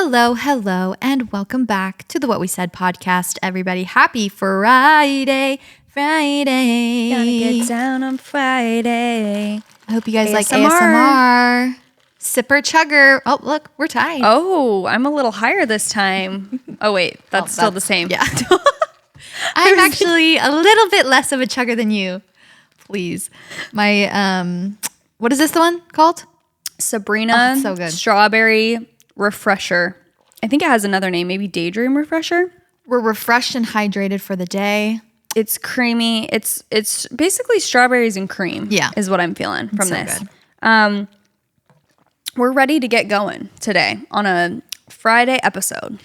Hello, and welcome back to the What We Said podcast, everybody. Happy Friday. Gonna get down on Friday. I hope you guys like ASMR. Sipper chugger. Oh, look, we're tied. Oh, I'm a little higher this time. Oh, wait, that's still the same. Yeah. I'm actually a little bit less of a chugger than you. Please. My, what is this the one called? Sabrina so good. Strawberry Refresher. I think it has another name, maybe Daydream Refresher. We're refreshed and hydrated for the day. It's creamy. It's basically strawberries and cream. Yeah, is what I'm feeling from so this. Good. We're ready to get going today on a Friday episode.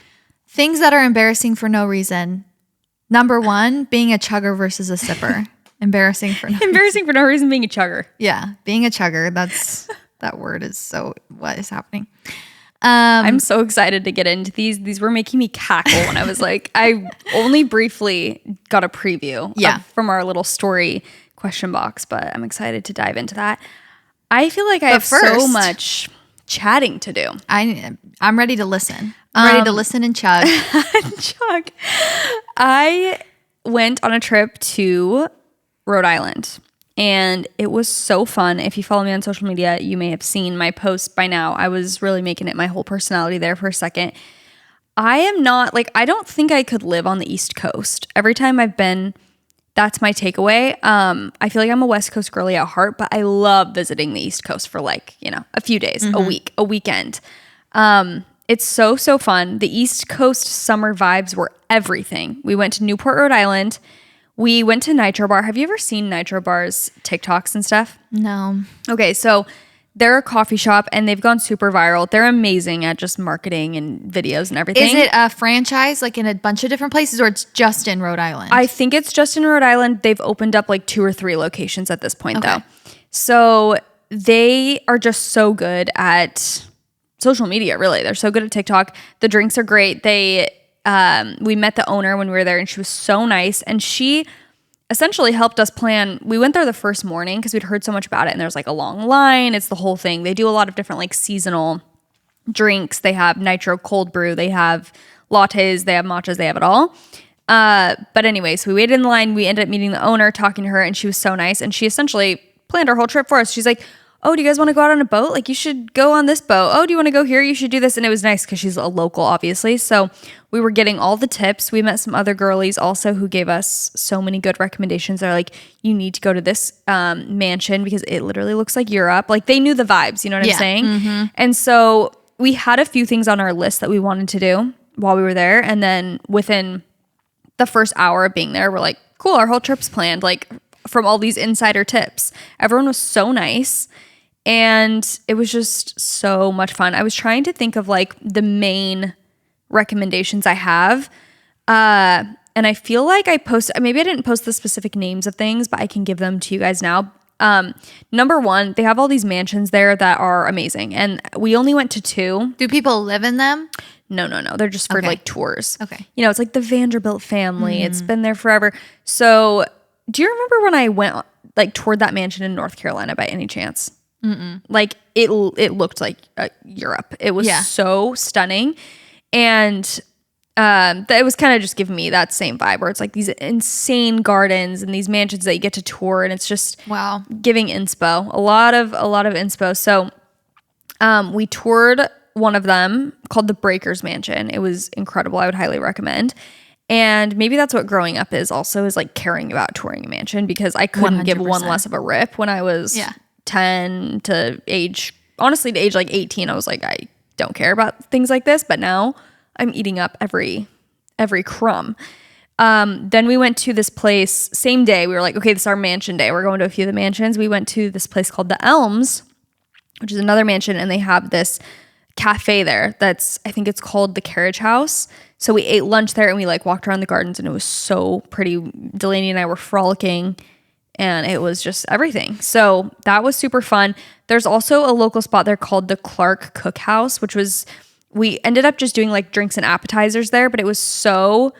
Things that are embarrassing for no reason. Number one, being a chugger versus a sipper. Embarrassing for no reason being a chugger. Yeah, being a chugger. That word is so. What is happening? I'm so excited to get into these. These were making me cackle when I was like, I only briefly got a preview from our little story question box, but I'm excited to dive into that. I feel like I have so much chatting to do. I'm ready to listen. I'm ready to listen and chug. Chug. I went on a trip to Rhode Island. And it was so fun. If you follow me on social media, you may have seen my post by now. I was really making it my whole personality there for a second. I don't think I could live on the East Coast. Every time I've been, that's my takeaway. I feel like I'm a West Coast girly at heart, but I love visiting the East Coast for a few days, a week, a weekend. It's so fun. The East Coast summer vibes were everything. We went to Newport, Rhode Island. We went to Nitro Bar. Have you ever seen Nitro Bar's TikToks and stuff? No. Okay, so they're a coffee shop and they've gone super viral. They're amazing at just marketing and videos and everything. Is it a franchise like in a bunch of different places or it's just in Rhode Island? I think it's just in Rhode Island. They've opened up like 2 or 3 locations at this point though. So they are just so good at social media, really. They're so good at TikTok. The drinks are great. We met the owner when we were there and she was so nice. And she essentially helped us plan. We went there the first morning because we'd heard so much about it and there's like a long line. It's the whole thing. They do a lot of different like seasonal drinks. They have nitro cold brew. They have lattes. They have matchas. They have it all. But anyway, so we waited in the line. We ended up meeting the owner, talking to her, and she was so nice. And she essentially planned our whole trip for us. She's like, oh, do you guys want to go out on a boat? Like, you should go on this boat. Oh, do you want to go here? You should do this. And it was nice because she's a local, obviously. So we were getting all the tips. We met some other girlies also who gave us so many good recommendations. They're like, you need to go to this mansion because it literally looks like Europe. Like, they knew the vibes, you know what I'm saying? Mm-hmm. And so we had a few things on our list that we wanted to do while we were there. And then within the first hour of being there, we're like, cool, our whole trip's planned. Like, from all these insider tips. Everyone was so nice. And it was just so much fun. I was trying to think of like the main recommendations I have. And I feel like maybe I didn't post the specific names of things, but I can give them to you guys now. Number one, they have all these mansions there that are amazing. And we only went to 2. Do people live in them? No. They're just for like tours. Okay. You know, it's like the Vanderbilt family. It's been there forever. So do you remember when I went like toward that mansion in North Carolina by any chance? Mm-mm. Like it looked like Europe. It was so stunning. And it was kind of just giving me that same vibe where it's like these insane gardens and these mansions that you get to tour. And it's just giving inspo, a lot of inspo. So we toured one of them called the Breakers Mansion. It was incredible. I would highly recommend. And maybe that's what growing up is also, is like caring about touring a mansion, because I couldn't 100%. Give one less of a rip when I was 10 to age like 18. I was like, I don't care about things like this, but now I'm eating up every crumb. Then we went to this place, same day. We were like, okay, this is our mansion day. We're going to a few of the mansions. We went to this place called the Elms, which is another mansion, and they have this cafe there I think it's called the Carriage House. So we ate lunch there and we like walked around the gardens and it was so pretty. Delaney and I were frolicking and it was just everything. So that was super fun. There's also a local spot there called the Clark Cookhouse, which was, we ended up just doing like drinks and appetizers there, but it was so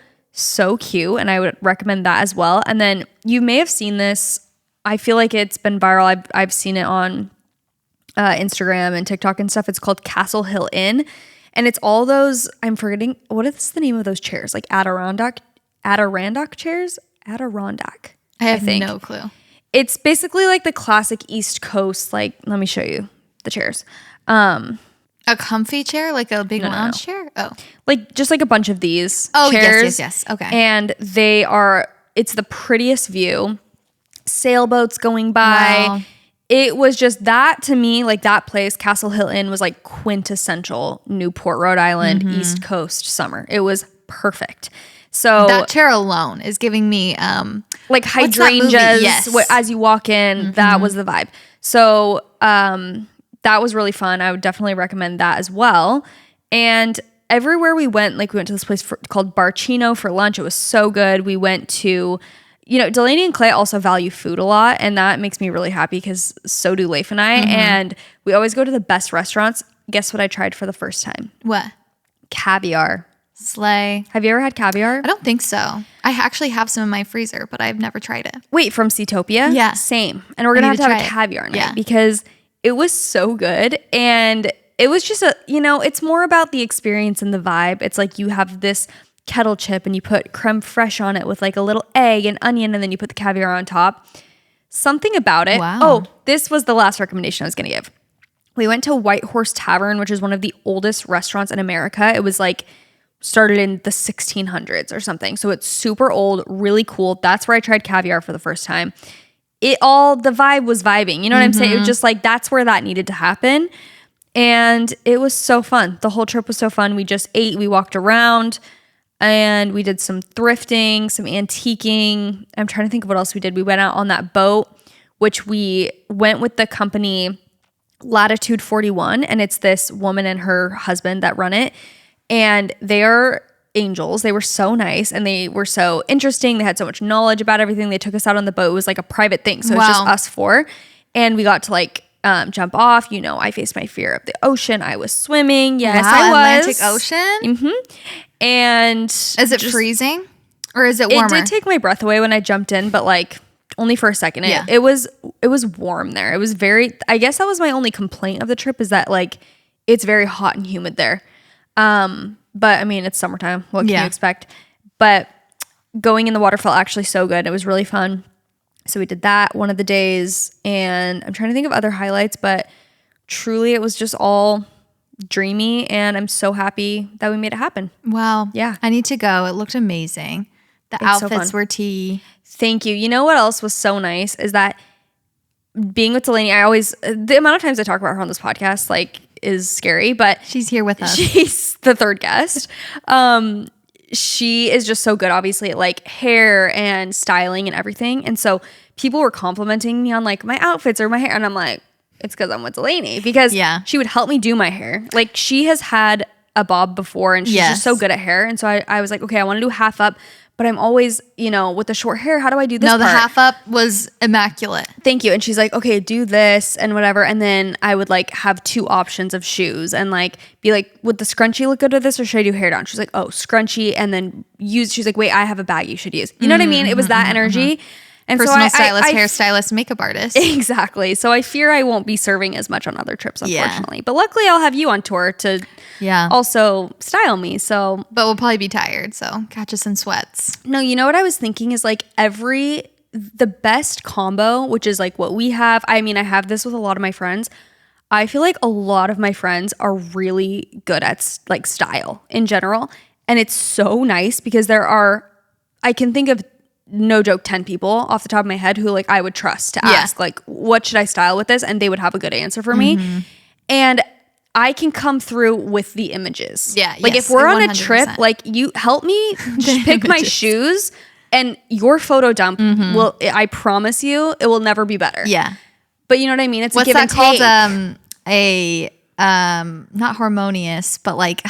cute. And I would recommend that as well. And then you may have seen this. I feel like it's been viral. I've seen it on Instagram and TikTok and stuff. It's called Castle Hill Inn. And it's all those, I'm forgetting, what is the name of those chairs? Like Adirondack chairs? Adirondack. I have think. no clue. It's basically like the classic East Coast, like, let me show you the chairs. A comfy chair? Like a big lounge chair? Oh. Like just like a bunch of these chairs. Yes. Okay. And it's the prettiest view. Sailboats going by. Wow. It was just that to me, like that place, Castle Hill Inn, was like quintessential Newport, Rhode Island, East Coast summer. It was perfect. So that chair alone is giving me like hydrangeas yes. as you walk in. That was the vibe. So that was really fun. I would definitely recommend that as well. And everywhere we went to this place called Barcino for lunch. It was so good. We went to, Delaney and Clay also value food a lot, and that makes me really happy because so do Leif and I. And we always go to the best restaurants. Guess what I tried for the first time? What? Caviar. Slay. Have you ever had caviar? I don't think so. I actually have some in my freezer, but I've never tried it. Wait, from Seatopia? Yeah. Same. And we're going to have a caviar night because it was so good. And it was just it's more about the experience and the vibe. It's like you have this kettle chip and you put creme fraiche on it with like a little egg and onion, and then you put the caviar on top. Something about it. Wow. Oh, this was the last recommendation I was going to give. We went to White Horse Tavern, which is one of the oldest restaurants in America. It was like started in the 1600s or something. So it's super old, really cool. That's where I tried caviar for the first time. The vibe was vibing. You know what I'm saying? It was just like, that's where that needed to happen. And it was so fun. The whole trip was so fun. We just ate, we walked around, and we did some thrifting, some antiquing. I'm trying to think of what else we did. We went out on that boat, which we went with the company Latitude 41. And it's this woman and her husband that run it. And they are angels. They were so nice and they were so interesting. They had so much knowledge about everything. They took us out on the boat. It was like a private thing. So it was just us four. And we got to like jump off. I faced my fear of the ocean. I was swimming. Yes, I was. Atlantic Ocean? And is it freezing or is it warmer? It did take my breath away when I jumped in, but like only for a second. It was warm there. It was I guess that was my only complaint of the trip, is that like it's very hot and humid there. But I mean, it's summertime. What can you expect? But going in the water felt actually so good. It was really fun. So we did that one of the days, and I'm trying to think of other highlights, but truly it was just all dreamy, and I'm so happy that we made it happen. Wow. Yeah. I need to go. It looked amazing. The outfits were tea. Thank you. You know what else was so nice is that being with Delaney, the amount of times I talk about her on this podcast, like, is scary, but she's here with us. She's the third guest. She is just so good, obviously, at like hair and styling and everything. And so people were complimenting me on like my outfits or my hair. And I'm like, it's because I'm with Delaney, because she would help me do my hair. Like, she has had a bob before and she's just so good at hair. And so I was like, okay, I want to do half up, but I'm always, with the short hair, how do I do this? No, the half up was immaculate. Thank you. And she's like, okay, do this and whatever. And then I would like have two options of shoes and like be like, would the scrunchie look good with this or should I do hair down? She's like, oh, scrunchie. And then she's like, wait, I have a bag you should use. You know what I mean? It was that energy. And personal stylist, hairstylist, makeup artist. Exactly. So I fear I won't be serving as much on other trips, unfortunately. But luckily I'll have you on tour to also style me. So, but we'll probably be tired. So catch us in sweats. No, you know what I was thinking is like the best combo, which is like what we have. I mean, I have this with a lot of my friends. I feel like a lot of my friends are really good at like style in general. And it's so nice because I can think of, no joke, 10 people off the top of my head who like I would trust to ask like, what should I style with this? And they would have a good answer for me. And I can come through with the images. Yeah. Like if we're on a trip, like you help me pick my shoes, and your photo dump I promise you, it will never be better. Yeah. But you know what I mean? It's what's a give and take. Called? Not harmonious, but like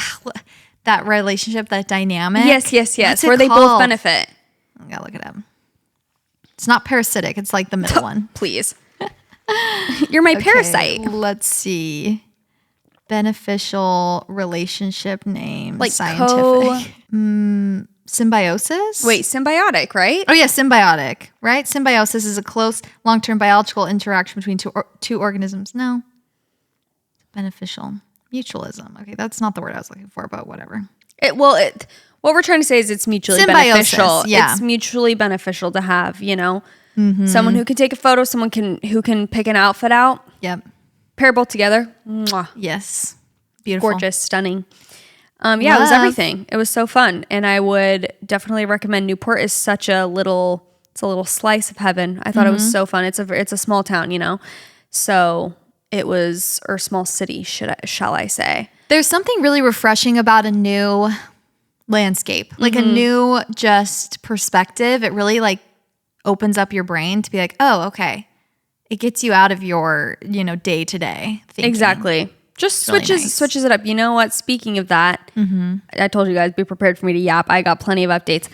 that relationship, that dynamic. Yes. Where they both benefit. I gotta look it up. It's not parasitic. It's like the middle one. Please. You're my parasite. Let's see. Beneficial relationship name. Like scientific. Symbiosis? Wait, symbiotic, right? Oh yeah, symbiotic, right? Symbiosis is a close long-term biological interaction between two organisms. No. Beneficial. Mutualism. Okay, that's not the word I was looking for, but whatever. What we're trying to say is it's mutually Symbiosis, beneficial. yeah. It's mutually beneficial to have, someone who can take a photo, someone who can pick an outfit out. Yep. Pair both together. Mwah. Yes. Beautiful. Gorgeous, stunning. It was everything. It was so fun. And I would definitely recommend Newport is such a little slice of heaven. I thought it was so fun. It's a small town, So it was, or small city, shall I say. There's something really refreshing about a new landscape, like a new just perspective. It really like opens up your brain to be like, oh, okay. It gets you out of your, day to day thinking. Exactly. Just really switches it up. You know what? Speaking of that, I told you guys, be prepared for me to yap. I got plenty of updates.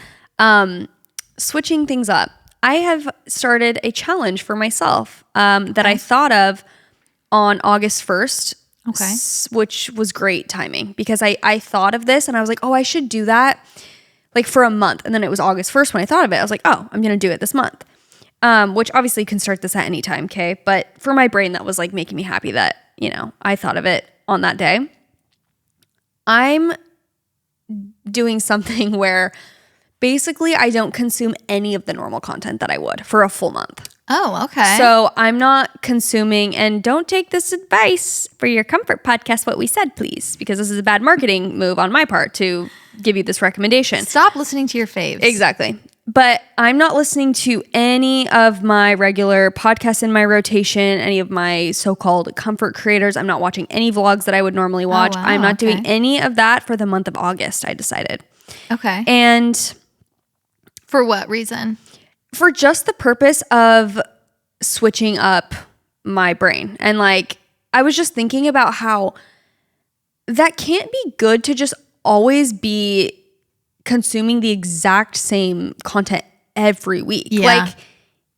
Switching things up. I have started a challenge for myself that I thought of on August 1st. Okay. Which was great timing because I thought of this and I was like, oh, I should do that like for a month. And then it was August 1st when I thought of it. I was like, oh, I'm going to do it this month. Which obviously you can start this at any time, okay? But for my brain, that was like making me happy that, I thought of it on that day. I'm doing something where basically I don't consume any of the normal content that I would for a full month. Oh, okay. So I'm not consuming, and don't take this advice for your comfort podcast, what we said, please, because this is a bad marketing move on my part to give you this recommendation. Stop listening to your faves. Exactly. But I'm not listening to any of my regular podcasts in my rotation, any of my so-called comfort creators. I'm not watching any vlogs that I would normally watch. Oh, wow, I'm not doing any of that for the month of August, I decided. Okay. And for what reason? For just the purpose of switching up my brain. And like, I was just thinking about how that can't be good to just always be consuming the exact same content every week. Yeah. Like,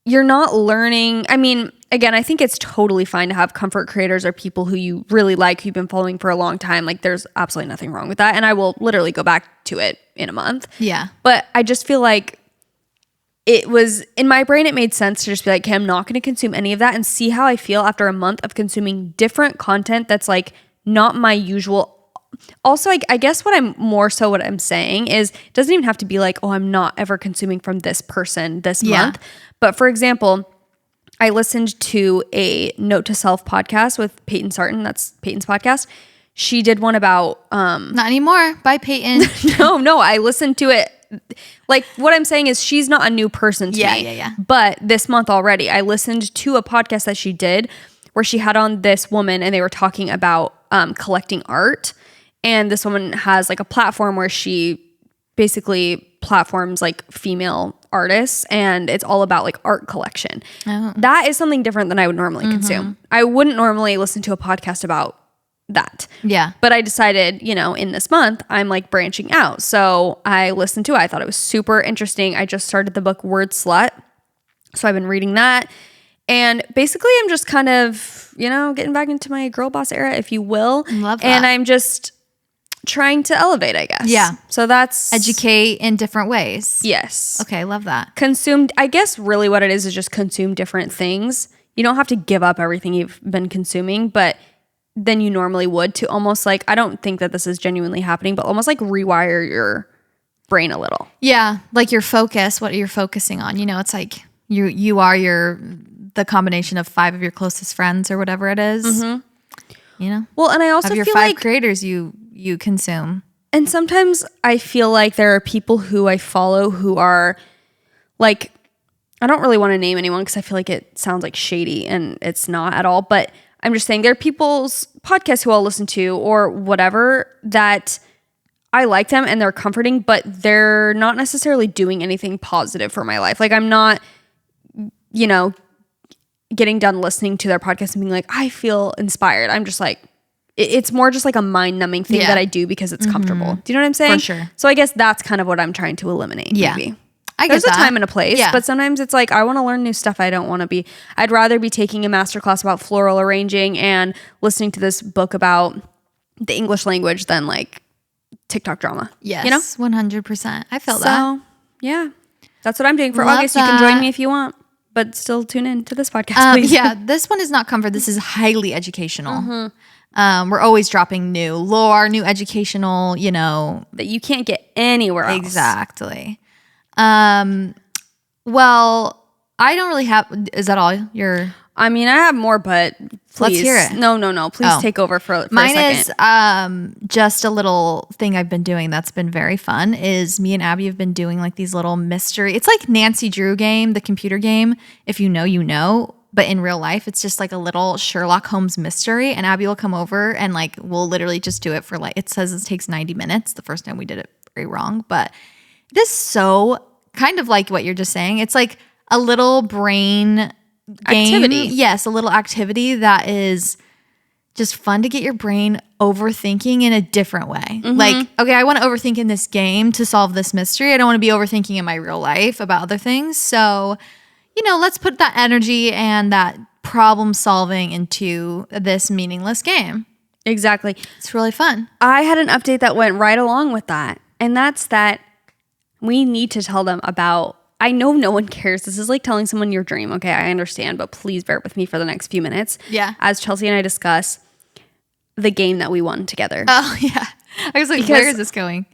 you're not learning. I mean, again, I think it's totally fine to have comfort creators or people who you really like, who you've been following for a long time. Like, there's absolutely nothing wrong with that. And I will literally go back to it in a month. Yeah. But I just feel like it was, in my brain, it made sense to just be like, okay, I'm not going to consume any of that and see how I feel after a month of consuming different content that's like not my usual. Also, I guess what I'm saying is it doesn't even have to be like, oh, I'm not ever consuming from this person this month. But for example, I listened to a Note to Self podcast with Peyton Sarton. That's Peyton's podcast. She did one about... Not anymore. Bye, Peyton. No, I listened to it. Like, what I'm saying is she's not a new person to me. Yeah. But this month already, I listened to a podcast that she did where she had on this woman and they were talking about collecting art. And this woman has like a platform where she basically platforms like female artists, and it's all about like art collection. Oh. That is something different than I would normally consume. I wouldn't normally listen to a podcast about that. Yeah. But I decided, in this month, I'm like branching out. So I listened to it. I thought it was super interesting. I just started the book Word Slut. So I've been reading that. And basically I'm just kind of, getting back into my girl boss era, if you will. Love that. And I'm just trying to elevate, I guess. Yeah. So that's... Educate in different ways. Yes. Okay, love that. Consumed, I guess really what it is just consume different things. You don't have to give up everything you've been consuming, but than you normally would, to almost like, I don't think that this is genuinely happening, but almost like rewire your brain a little. Yeah, like your focus, what you're focusing on. It's like you are the combination of 5 of your closest friends or whatever it is. Mm-hmm. Well, and I also of your feel 5 like creators you consume. And sometimes I feel like there are people who I follow who are like, I don't really want to name anyone because I feel like it sounds like shady and it's not at all, but I'm just saying there are people's podcasts who I'll listen to or whatever that I like them and they're comforting, but they're not necessarily doing anything positive for my life. Like, I'm not, getting done listening to their podcast and being like, I feel inspired. I'm just like, it's more just like a mind-numbing thing that I do because it's comfortable. Do you know what I'm saying? For sure. So I guess that's kind of what I'm trying to eliminate. Yeah. Maybe. There's a time and a place, but sometimes it's like, I want to learn new stuff. I'd rather be taking a masterclass about floral arranging and listening to this book about the English language than like TikTok drama. Yes, 100%. I feel that. Yeah, that's what I'm doing for Love August. that. You can join me if you want, but still tune in to this podcast, please. Yeah, this one is not comfort. This is highly educational. We're always dropping new lore, new educational, that you can't get anywhere else. Exactly. Well, I don't really have. Is that all your? I mean, I have more, but please. Let's hear it. No. Please take over for a second. Mine is just a little thing I've been doing that's been very fun is me and Abby have been doing like these little mystery. It's like Nancy Drew game, the computer game. If you know, you know. But in real life, it's just like a little Sherlock Holmes mystery. And Abby will come over and like we'll literally just do it for like, it says it takes 90 minutes. The first time we did it very wrong. But it is so kind of like what you're just saying. It's like a little brain game. Activity. Yes, a little activity that is just fun to get your brain overthinking in a different way. Like, okay, I want to overthink in this game to solve this mystery. I don't want to be overthinking in my real life about other things. So, let's put that energy and that problem solving into this meaningless game. Exactly. It's really fun. I had an update that went right along with that. And that's that we need to tell them about, I know no one cares. This is like telling someone your dream. Okay, I understand, but please bear with me for the next few minutes. Yeah. As Chelsea and I discuss the game that we won together. Oh, yeah. I was like, where is this going?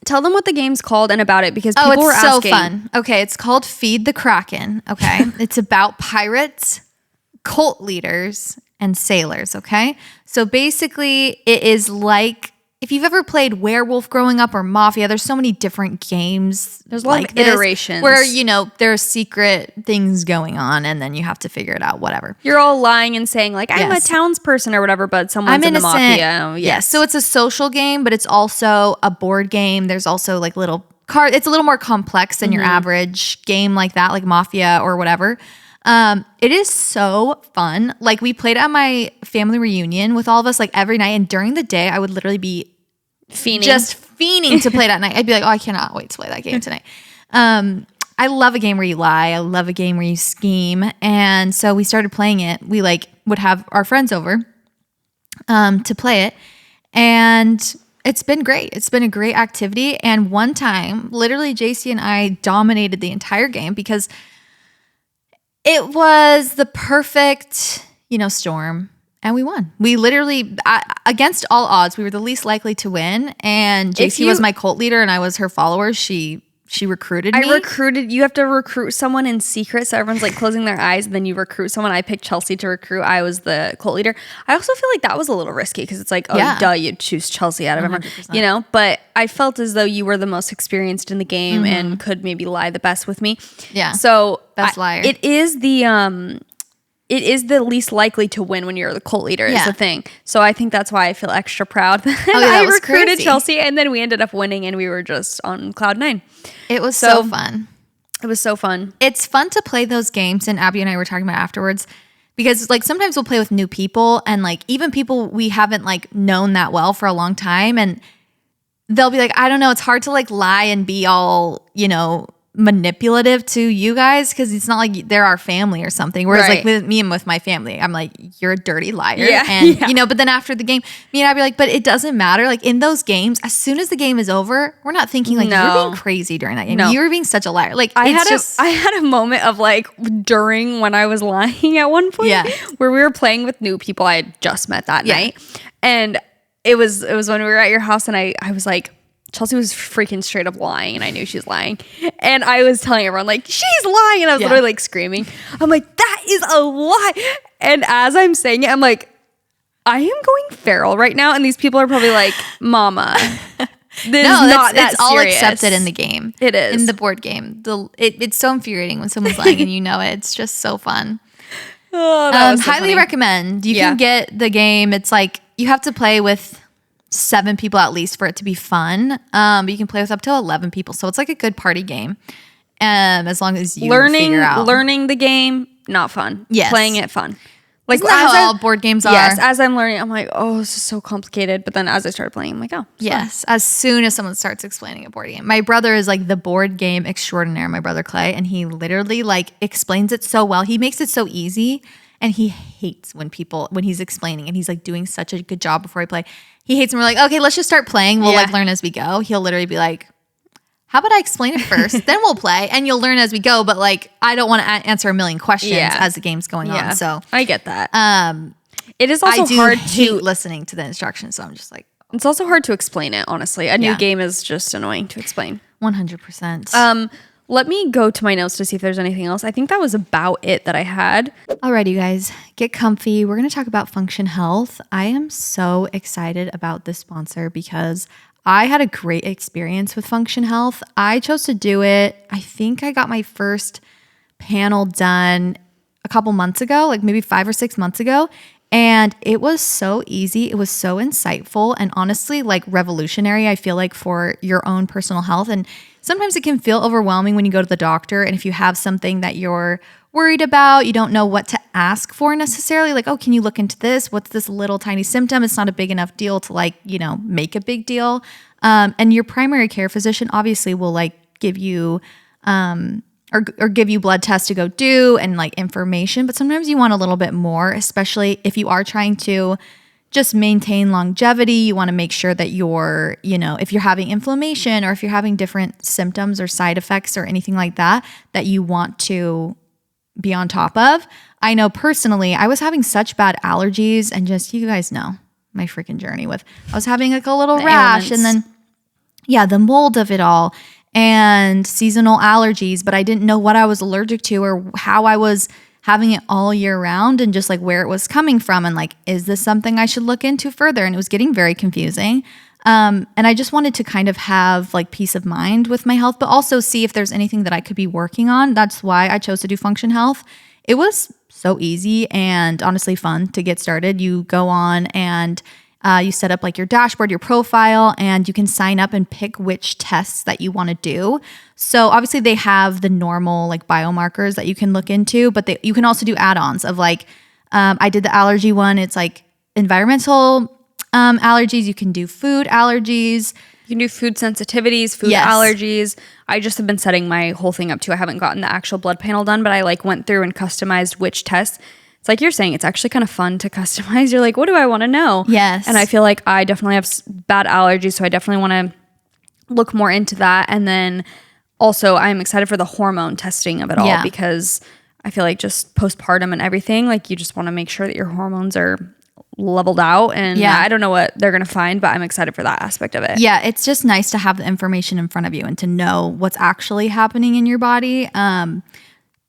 Tell them what the game's called and about it because people were asking. Oh, it's so fun. Okay, it's called Feed the Kraken. Okay. It's about pirates, cult leaders, and sailors. Okay. So basically, it is like if you've ever played Werewolf growing up or Mafia, there's so many different games. There's a lot of iterations. Where, there's secret things going on and then you have to figure it out, whatever. You're all lying and saying like, I'm a townsperson or whatever, but someone's in the Mafia. Yes. So it's a social game, but it's also a board game. There's also like little card. It's a little more complex than your average game like that, like Mafia or whatever. It is so fun. Like we played at my family reunion with all of us like every night. And during the day, I would literally be fiending to play that night. I'd be like, oh, I cannot wait to play that game tonight. I love a game where you lie. I love a game where you scheme. And so we started playing it. We like would have our friends over, to play it. And it's been great. It's been a great activity. And one time, literally Jaci and I dominated the entire game because it was the perfect, storm, and we won. We literally, against all odds, we were the least likely to win, and Jaci was my cult leader, and I was her follower. She recruited me. You have to recruit someone in secret, so everyone's like closing their eyes, and then you recruit someone. I picked Chelsea to recruit. I was the cult leader. I also feel like that was a little risky because it's like, duh, you'd choose Chelsea out of everyone, But I felt as though you were the most experienced in the game and could maybe lie the best with me. Yeah. So best liar. It is the least likely to win when you're the cult leader is the thing. So I think that's why I feel extra proud that I recruited crazy. Chelsea, and then we ended up winning, and we were just on cloud 9. It was so fun. It was so fun. It's fun to play those games, and Abby and I were talking about afterwards because like sometimes we'll play with new people and like even people we haven't like known that well for a long time, and they'll be like, I don't know, it's hard to like lie and be all, manipulative to you guys because it's not like they're our family or something. Whereas like with me and with my family, I'm like, you're a dirty liar. And but then after the game, me and I'd be like, but it doesn't matter. Like in those games, as soon as the game is over, we're not thinking like you're being crazy during that game. No. You were being such a liar. Like I had a moment of like during when I was lying at one point where we were playing with new people I had just met that night. And it was when we were at your house and I was like, Chelsea was freaking straight up lying, and I knew she was lying. And I was telling everyone, like, she's lying. And I was literally, like, screaming. I'm like, that is a lie. And as I'm saying it, I'm like, I am going feral right now. And these people are probably like, Mama, it's all accepted in the game. It is. In the board game. It's so infuriating when someone's lying and you know it. It's just so fun. Oh, that was so highly funny. recommend. You can get the game. It's like, you have to play with 7 people at least for it to be fun. But you can play with up to 11 people. So it's like a good party game. As long as you figure out. Learning the game, not fun. Yes. Playing it, fun. Like isn't that how all board games are? Yes, as I'm learning, I'm like, oh, this is so complicated. But then as I started playing, I'm like, oh. Yes, fun. As soon as someone starts explaining a board game. My brother is like the board game extraordinaire, my brother Clay. And he literally like explains it so well. He makes it so easy. And he hates when he's explaining and he's like doing such a good job before I play. He hates when we're like, okay, let's just start playing. We'll like learn as we go. He'll literally be like, how about I explain it first? Then we'll play and you'll learn as we go. But like, I don't want to answer a million questions as the game's going on. So I get that. It is also hard hate to listening to the instructions. So I'm just like, it's also hard to explain it, honestly. A new game is just annoying to explain. 100%. Let me go to my notes to see if there's anything else. I think that was about it that I had. Alrighty, you guys, get comfy. We're going to talk about Function Health. I am so excited about this sponsor because I had a great experience with Function Health. I chose to do it. I think I got my first panel done a couple months ago, like maybe 5 or 6 months ago. And it was so easy. It was so insightful and honestly like revolutionary, I feel like, for your own personal health. And sometimes it can feel overwhelming when you go to the doctor. And if you have something that you're worried about, you don't know what to ask for necessarily. Like, oh, can you look into this? What's this little tiny symptom? It's not a big enough deal to like, make a big deal. And your primary care physician obviously will like give you or give you blood tests to go do and like information, but sometimes you want a little bit more, especially if you are trying to just maintain longevity. You want to make sure that you're, if you're having inflammation or if you're having different symptoms or side effects or anything like that, that you want to be on top of. I know personally, I was having such bad allergies and just, you guys know my freaking journey with, I was having like a little rash and then, the mold of it all. And seasonal allergies, but I didn't know what I was allergic to or how I was having it all year round and just like where it was coming from and like, is this something I should look into further? And it was getting very confusing. And I just wanted to kind of have like peace of mind with my health, but also see if there's anything that I could be working on. That's why I chose to do Function Health. It was so easy and honestly fun to get started. You go on and you set up like your dashboard, your profile, and you can sign up and pick which tests that you want to do. So obviously they have the normal like biomarkers that you can look into, but you can also do add-ons of like, I did the allergy one. It's like environmental allergies. You can do food allergies. You can do food sensitivities, food allergies. I just have been setting my whole thing up too. I haven't gotten the actual blood panel done, but I like went through and customized which tests. It's like you're saying, it's actually kind of fun to customize. You're like, what do I want to know? Yes. And I feel like I definitely have bad allergies, so I definitely want to look more into that. And then also I'm excited for the hormone testing of it all because I feel like just postpartum and everything, like you just want to make sure that your hormones are leveled out. And I don't know what they're going to find, but I'm excited for that aspect of it. Yeah, it's just nice to have the information in front of you and to know what's actually happening in your body.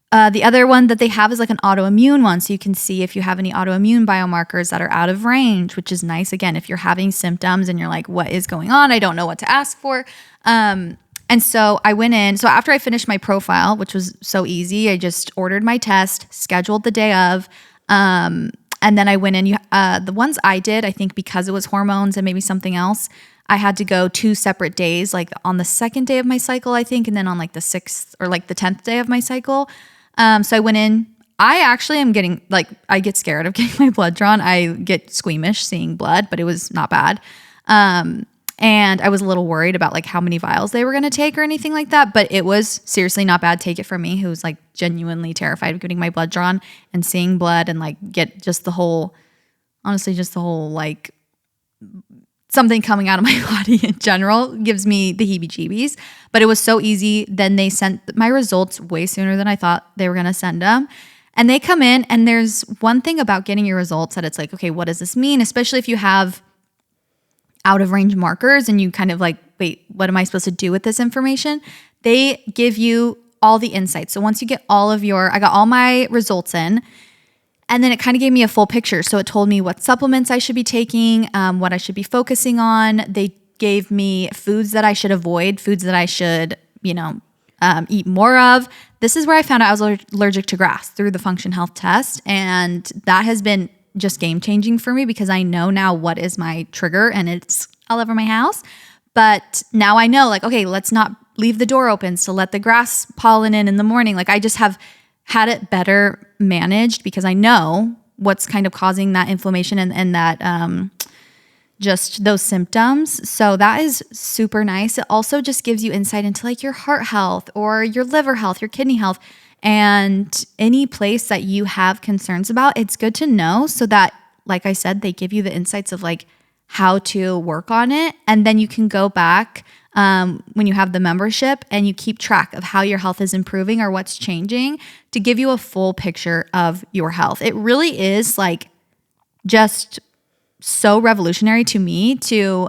The other one that they have is like an autoimmune one. So you can see if you have any autoimmune biomarkers that are out of range, which is nice. Again, if you're having symptoms and you're like, what is going on? I don't know what to ask for. And so I went in. So after I finished my profile, which was so easy, I just ordered my test, scheduled the day of, and then I went in. The ones I did, I think because it was hormones and maybe something else, I had to go 2 separate days, like on the 2nd day of my cycle, I think, and then on like the 6th or like the 10th day of my cycle. So I went in. I actually am getting like, I get scared of getting my blood drawn. I get squeamish seeing blood, but it was not bad. And I was a little worried about like how many vials they were going to take or anything like that. But it was seriously not bad. Take it from me, who's like genuinely terrified of getting my blood drawn and seeing blood and like get just the whole, honestly, just the whole like something coming out of my body in general gives me the heebie-jeebies. But it was so easy. Then they sent my results way sooner than I thought they were going to send them. And they come in, and there's one thing about getting your results that it's like, okay, what does this mean? Especially if you have out of range markers and you kind of like, wait, what am I supposed to do with this information? They give you all the insights. So once you get I got all my results in, and then it kind of gave me a full picture. So it told me what supplements I should be taking, what I should be focusing on. They gave me foods that I should avoid, foods that I should, eat more of. This is where I found out I was allergic to grass through the Function Health test. And that has been just game changing for me because I know now what is my trigger, and it's all over my house. But now I know, like, okay, let's not leave the door open to let the grass pollen in the morning. Like, I just have had it better managed because I know what's kind of causing that inflammation and that just those symptoms. So that is super nice. It also just gives you insight into like your heart health or your liver health, your kidney health, and any place that you have concerns about. It's good to know so that, like I said, they give you the insights of like how to work on it. And then you can go back when you have the membership and you keep track of how your health is improving or what's changing to give you a full picture of your health. It really is like just so revolutionary to me to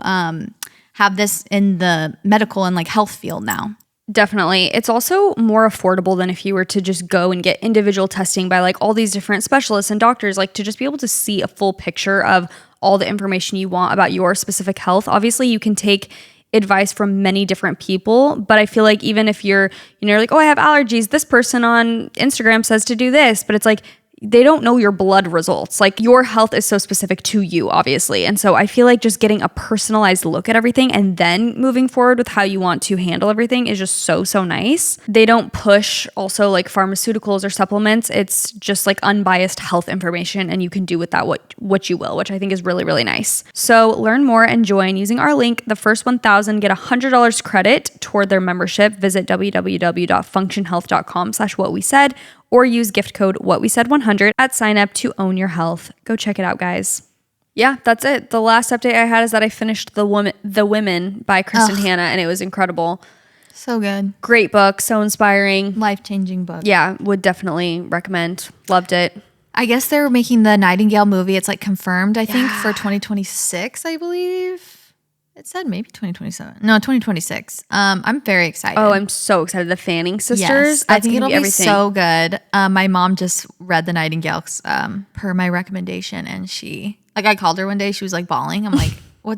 have this in the medical and like health field now. Definitely. It's also more affordable than if you were to just go and get individual testing by like all these different specialists and doctors, like to just be able to see a full picture of all the information you want about your specific health. Obviously, you can take advice from many different people, but I feel like even if you're like, oh, I have allergies, this person on Instagram says to do this, but it's like, they don't know your blood results. Like your health is so specific to you, obviously. And so I feel like just getting a personalized look at everything and then moving forward with how you want to handle everything is just so, so nice. They don't push also like pharmaceuticals or supplements. It's just like unbiased health information, and you can do with that what you will, which I think is really, really nice. So learn more and join using our link. The first 1,000 get $100 credit toward their membership. Visit www.functionhealth.com/whatwesaid or use gift code WhatWeSaid100 at sign up to own your health. Go check it out, guys. Yeah, that's it. The last update I had is that I finished The Women by Kristen Hanna, and it was incredible. So good. Great book, so inspiring. Life-changing book. Yeah, would definitely recommend. Loved it. I guess they're making the Nightingale movie. It's like confirmed, I think, for 2026, I believe. It said maybe 2027. No, 2026. I'm very excited. Oh, I'm so excited. The Fanning sisters. Yes, I think it'll be so good. My mom just read The Nightingale per my recommendation, and I called her one day. She was like bawling. I'm like,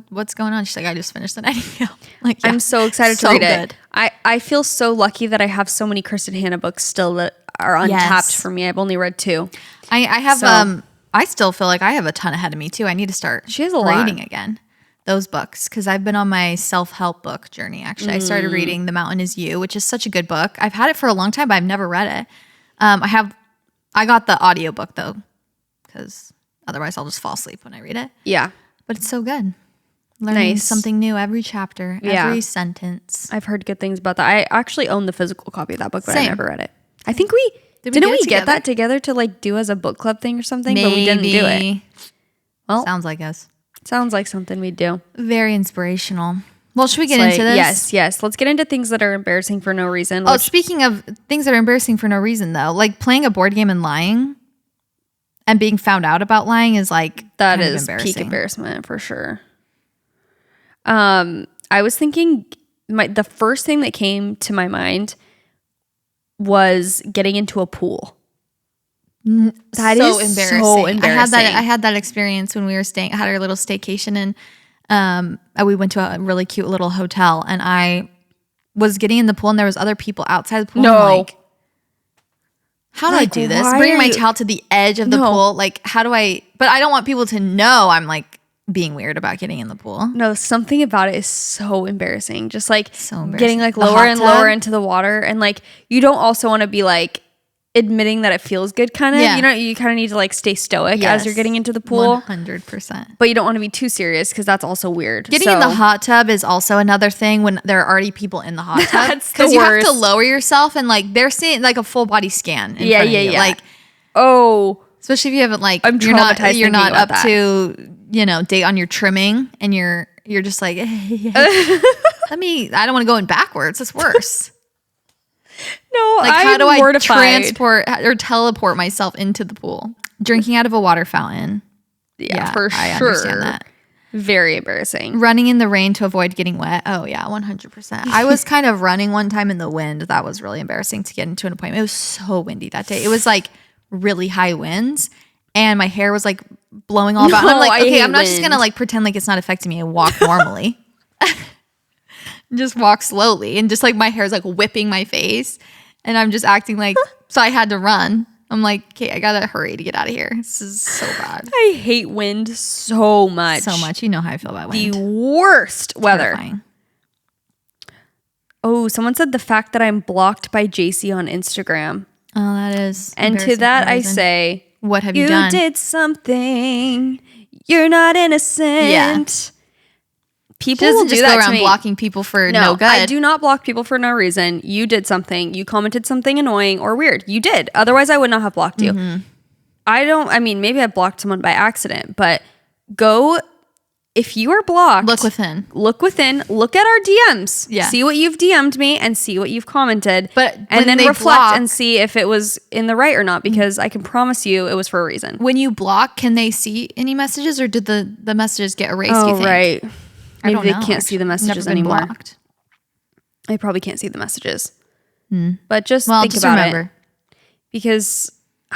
what's going on? She's like, I just finished The Nightingale. Like, yeah, I'm so excited to read it. I feel so lucky that I have so many Kristen Hanna books still that are untapped for me. I've only read 2. I have I still feel like I have a ton ahead of me too. I need to start reading again. Those books, because I've been on my self-help book journey. Actually, I started reading The Mountain Is You, which is such a good book. I've had it for a long time, but I've never read it. I got the audiobook though, because otherwise I'll just fall asleep when I read it. Yeah, but it's so good. Learning something new every chapter, every sentence. I've heard good things about that. I actually own the physical copy of that book, but I never read it. I think didn't we get that together to like do as a book club thing or something? Maybe. But we didn't do it. Well, sounds like us. Sounds like something we'd do. Very inspirational. Well, should we get into this? Yes. Let's get into things that are embarrassing for no reason. Speaking of things that are embarrassing for no reason, though, like playing a board game and lying and being found out about lying is like that is peak embarrassment for sure. I was thinking the first thing that came to my mind was getting into a pool. That is so embarrassing. So embarrassing. I had that experience when we were had our little staycation, and we went to a really cute little hotel, and I was getting in the pool, and there was other people outside the pool. No. I'm like, how do I do this? Bringing my towel to the edge of the pool. Like, how do I? But I don't want people to know I'm like being weird about getting in the pool. No, something about it is so embarrassing. Just like getting like lower and lower into the water, and like you don't also want to be like admitting that it feels good kind of, you kind of need to like stay stoic as you're getting into the pool. 100%. But you don't want to be too serious because that's also weird. Getting in the hot tub is also another thing when there are already people in the hot tub. Because you have to lower yourself and like they're seeing like a full body scan. Yeah. Like, especially if you haven't like, you're not up to, date on your trimming and you're just like, I don't want to go in backwards. It's worse. No, like how do I transport or teleport myself into the pool? Drinking out of a water fountain. Yeah, for sure. I understand that. Very embarrassing. Running in the rain to avoid getting wet. Oh yeah, 100%. I was kind of running one time in the wind. That was really embarrassing to get into an appointment. It was so windy that day. It was like really high winds, and my hair was like blowing all about. And I'm like, okay, I'm not just gonna like pretend like it's not affecting me and walk normally. Just walk slowly, and just like my hair's like whipping my face, and I'm just acting like, so I had to run. I'm like, okay, I gotta hurry to get out of here. This is so bad. I hate wind so much. So much. You know how I feel about wind. The worst weather. Terrifying. Oh, someone said the fact that I'm blocked by Jaci on Instagram. Oh, that is. And to that I say, what have you done? You did something. You're not innocent. Yeah. People will do that to me. Blocking people for no good. I do not block people for no reason. You did something. You commented something annoying or weird. You did. Otherwise, I would not have blocked you. Maybe I blocked someone by accident, but go if you are blocked, Look within. Look at our DMs. Yeah. See what you've DM'd me and see what you've commented. And then they reflect block, and see if it was in the right or not, because I can promise you it was for a reason. When you block, can they see any messages, or did the messages get erased? Oh, you think? right. I Maybe don't they know. can't see the messages Never been anymore. blocked. They probably can't see the messages. But just Well, think just about remember. it. Because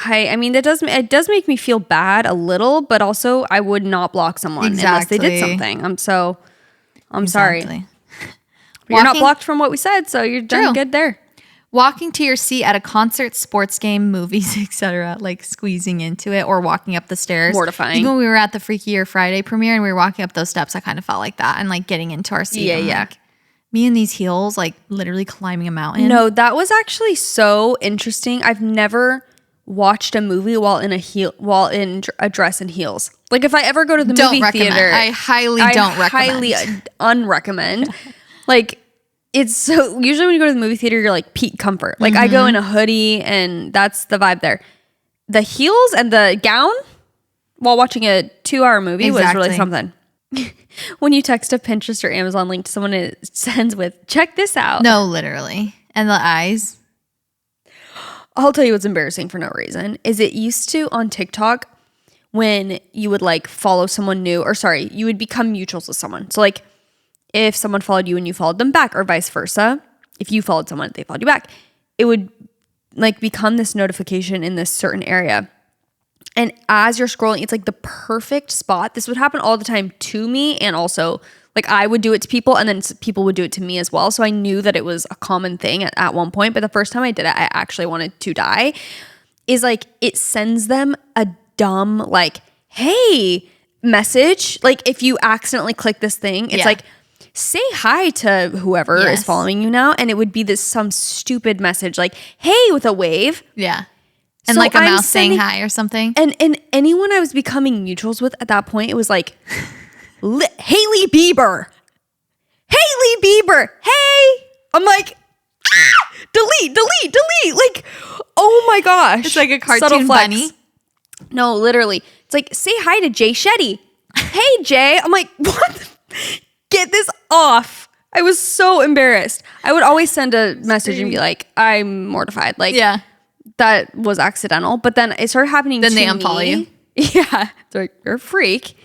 it does make me feel bad a little, but also I would not block someone unless they did something. I'm sorry. Exactly. But you're not blocked from what we said, so you're done good there. Walking to your seat at a concert, sports game, movies, etc., like squeezing into it, or walking up the stairs. Mortifying. Even when we were at the Freaky Year Friday premiere and we were walking up those steps, I kind of felt like that, and like getting into our seat. Yeah. Like, me in these heels, like literally climbing a mountain. No, that was actually so interesting. I've never watched a movie while in a dress and heels. Like if I ever go to the movie theater, I highly don't recommend. Highly unrecommend. Like it's so usually when you go to the movie theater, you're like peak comfort. Like I go in a hoodie and that's the vibe there. The heels and the gown while watching a 2-hour movie was really something. When you text a Pinterest or Amazon link to someone, it sends with, check this out. No, literally. And the eyes. I'll tell you what's embarrassing for no reason is it used to on TikTok when you would like follow someone new, or sorry, you would become mutuals with someone. So like if someone followed you and you followed them back, or vice versa, if you followed someone, they followed you back, it would like become this notification in this certain area. And as you're scrolling, it's like the perfect spot. This would happen all the time to me. And also like I would do it to people and then people would do it to me as well. So I knew that it was a common thing at one point. But the first time I did it, I actually wanted to die. Is like it sends them a dumb like, hey, message. Like if you accidentally click this thing, it's like, say hi to whoever is following you now. And it would be some stupid message like, hey, with a wave. Yeah. And So like a I'm mouse saying hi or something. And anyone I was becoming mutuals with at that point, it was like, Hailey Bieber. Hey. I'm like, delete. Like, oh my gosh. It's like a cartoon bunny. No, literally. It's like, say hi to Jay Shetty. Hey, Jay. I'm like, what? Get this off. I was so embarrassed. I would always send a message and be like, I'm mortified. Like, that was accidental. But then it started happening to me. Then they unfollow you? Yeah. They're like, you're a freak.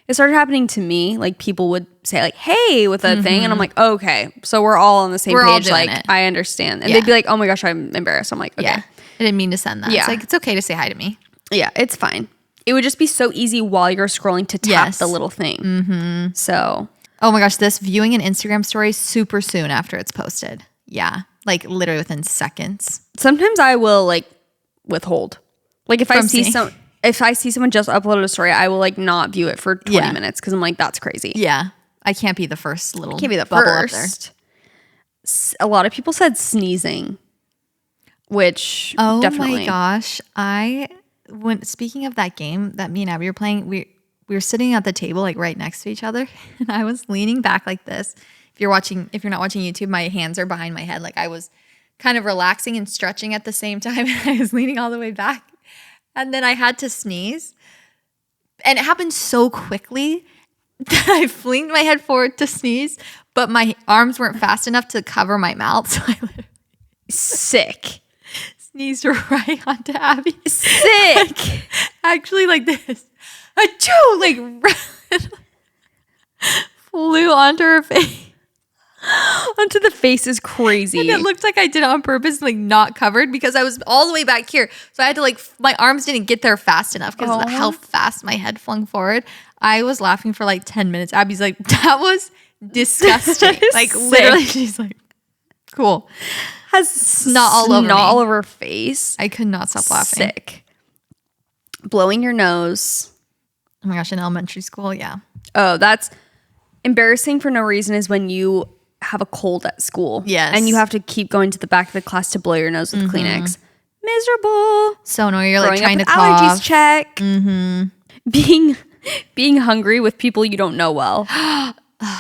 It started happening to me. Like people would say like, hey, with a thing. And I'm like, okay. So we're all on the same page. Like I understand. And they'd be like, oh my gosh, I'm embarrassed. I'm like, okay. Yeah. I didn't mean to send that. Yeah. It's like, it's okay to say hi to me. Yeah, it's fine. It would just be so easy while you're scrolling to tap the little thing. So. Oh my gosh, this viewing an Instagram story super soon after it's posted. Yeah. Like literally within seconds. Sometimes I will like withhold. Like if I see someone just uploaded a story, I will like not view it for 20 minutes because I'm like, that's crazy. Yeah. I can't be the first little Can't be the bubble first. up there. A lot of people said sneezing, which definitely. Oh my gosh. Speaking of that game that me and Abby were playing, we were sitting at the table like right next to each other and I was leaning back like this. If you're not watching YouTube, my hands are behind my head. Like I was kind of relaxing and stretching at the same time. And I was leaning all the way back. And then I had to sneeze. And it happened so quickly that I flinged my head forward to sneeze, but my arms weren't fast enough to cover my mouth. So I literally sneezed right onto Abby. Sick. Actually like this. Achoo! Like flew onto her face. Onto the face is crazy. And it looked like I did it on purpose, like not covered because I was all the way back here. So I had to like, my arms didn't get there fast enough because of how fast my head flung forward. I was laughing for like 10 minutes. Abby's like, that was disgusting. Like sick. Literally, she's like, cool. Has snot all over her face. I could not stop laughing. Sick. Blowing your nose. Oh my gosh, in elementary school, yeah. Oh, that's embarrassing for no reason is when you have a cold at school. Yes. And you have to keep going to the back of the class to blow your nose with Kleenex. Miserable. So annoying. You're like Growing trying to up with cough. allergies check. Being hungry with people you don't know well.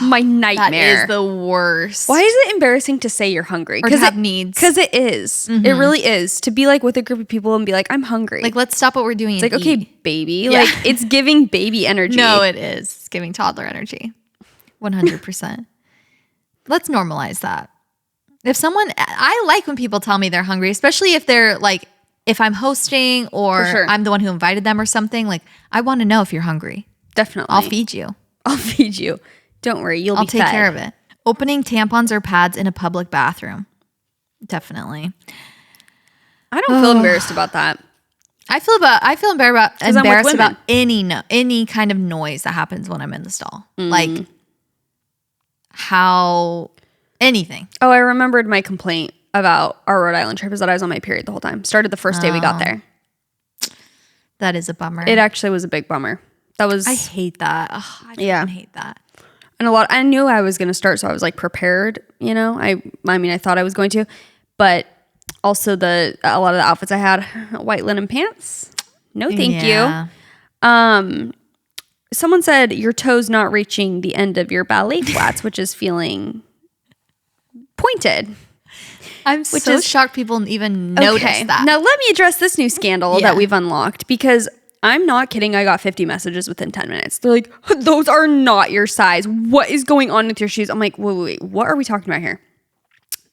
My nightmare. That is the worst. Why is it embarrassing to say you're hungry? Or to have needs. Because it is. It really is. To be like with a group of people and be like, I'm hungry. Like, let's stop what we're doing. It's like, okay, baby. Like, it's giving baby energy. No, it is. It's giving toddler energy. 100%. Let's normalize that. If someone, I like when people tell me they're hungry, especially if they're like, if I'm hosting or I'm the one who invited them or something, like, I want to know if you're hungry. Definitely. I'll feed you. I'll feed you. Don't worry, I'll be take care of it. Opening tampons or pads in a public bathroom. Definitely. I don't feel embarrassed about that. I feel embarrassed about any kind of noise that happens when I'm in the stall. Like anything. Oh, I remembered my complaint about our Rhode Island trip is that I was on my period the whole time. Started the first day we got there. That is a bummer. It actually was a big bummer. I hate that. I hate that. And I knew I was going to start, so I was like prepared, you know. I mean, I thought I was going to, but also a lot of the outfits I had, white linen pants. No, thank you. Someone said your toes not reaching the end of your ballet flats, which is feeling pointed. I'm so shocked people even notice that. Now let me address this new scandal that we've unlocked, because I'm not kidding. I got 50 messages within 10 minutes. They're like, those are not your size. What is going on with your shoes? I'm like, wait. What are we talking about here?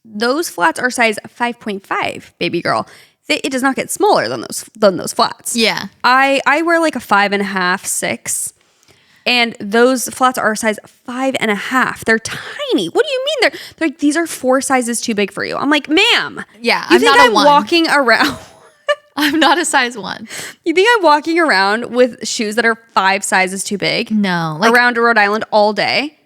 Those flats are size 5.5, baby girl. It does not get smaller than those flats. Yeah. I wear like a 5.5, 6. And those flats are size 5.5. They're tiny. What do you mean? They're like, these are 4 sizes too big for you. I'm like, ma'am. Yeah. You think I'm walking around? I'm not a size 1. You think I'm walking around with shoes that are 5 sizes too big? No. Around Rhode Island all day?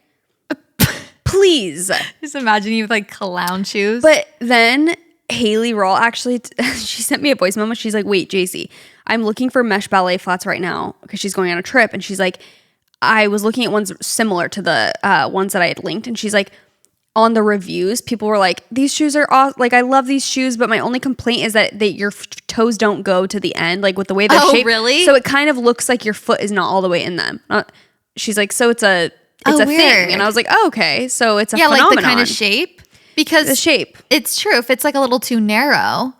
Please. Just imagine you with like clown shoes. But then Haley Roll actually, she sent me a voice memo. She's like, wait, Jaci, I'm looking for mesh ballet flats right now because she's going on a trip. And she's like, I was looking at ones similar to the ones that I had linked. And she's like, on the reviews, people were like, these shoes are awesome. Like, I love these shoes, but my only complaint is that your toes don't go to the end, like with the way they're shaped. Really? So it kind of looks like your foot is not all the way in them. She's like, so it's a weird thing. And I was like, oh, okay. So it's a phenomenon. Like the kind of shape. Because the shape. It's true. If it's like a little too narrow,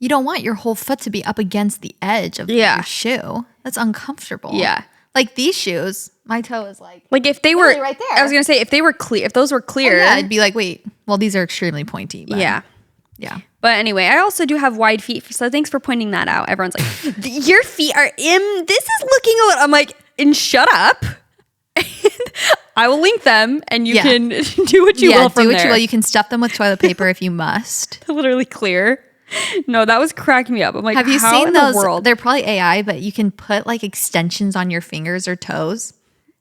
you don't want your whole foot to be up against the edge of your shoe. That's uncomfortable. Yeah. Like these shoes, my toe is like if they were right there. I was gonna say if those were clear, it'd be like, wait, well, these are extremely pointy. But yeah. But anyway, I also do have wide feet, so thanks for pointing that out. Everyone's like, your feet are this is looking a little. I'm like, and shut up. I will link them, and you can do what you will from there. Do what you will. You can stuff them with toilet paper if you must. Literally clear. No, that was cracking me up. I'm like, have you how seen in those? The world? They're probably AI, but you can put like extensions on your fingers or toes.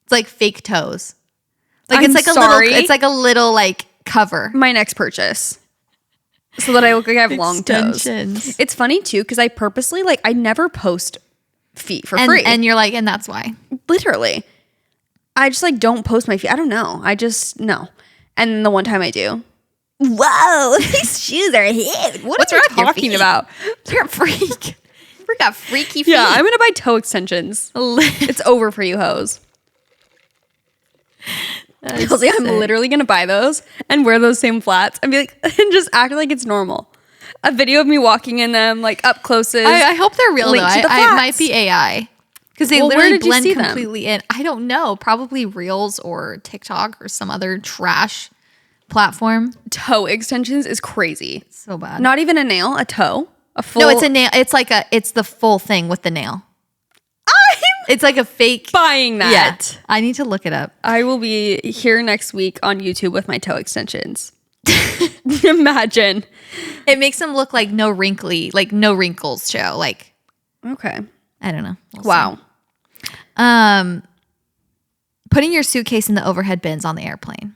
It's like fake toes. Like it's like a little like cover. My next purchase, so that I look like I have long toes. It's funny too because I purposely I never post feet for free, and you're like, and that's why. Literally, I just don't post my feet. I don't know. I just no. And the one time I do. Whoa, these shoes are huge. What's wrong with talking about? You're a freak. We got freaky feet. Yeah, I'm going to buy toe extensions. It's over for you hoes. I'm literally going to buy those and wear those same flats and be like, and just act like it's normal. A video of me walking in them, up close. I hope they're real though. It might be AI. Because they literally blend completely in. I don't know. Probably Reels or TikTok or some other trash platform. Toe extensions is crazy. So bad. Not even a nail, a toe. A full. No, it's a nail. It's the full thing with the nail. It's like a fake. Buying that. Yeah. I need to look it up. I will be here next week on YouTube with my toe extensions. Imagine. It makes them look like no wrinkles show. Okay. I don't know. Wow. Putting your suitcase in the overhead bins on the airplane.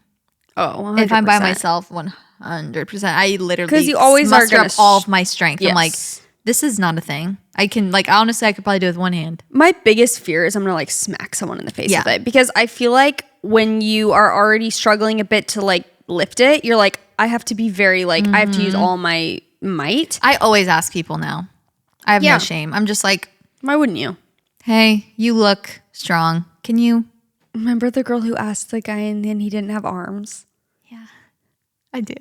Oh, 100%. If I'm by myself, 100%. I literally because you always muster are up all of my strength. Yes. I'm like, this is not a thing. I can honestly, I could probably do it with one hand. My biggest fear is I'm gonna smack someone in the face with it because I feel like when you are already struggling a bit to lift it, you're like, I have to be very I have to use all my might. I always ask people now. I have no shame. I'm just like, why wouldn't you? Hey, you look strong. Can you Remember the girl who asked the guy and then he didn't have arms? Yeah, I do.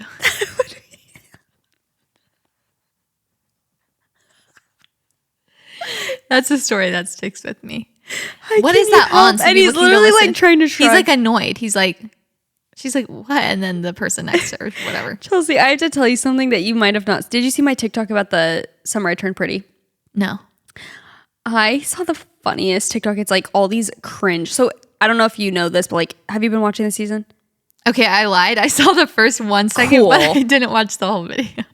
That's a story that sticks with me. What is that on? And he's literally like trying to shrug. He's like annoyed. He's like, she's like, what? And then the person next to her, whatever. Chelsea, I have to tell you something that you might have not. Did you see my TikTok about the summer I turned pretty? No. I saw the funniest TikTok. It's like all these cringe. So I don't know if you know this, but like, have you been watching this season? Okay, I lied. I saw the first 1 second, Cool. but I didn't watch the whole video.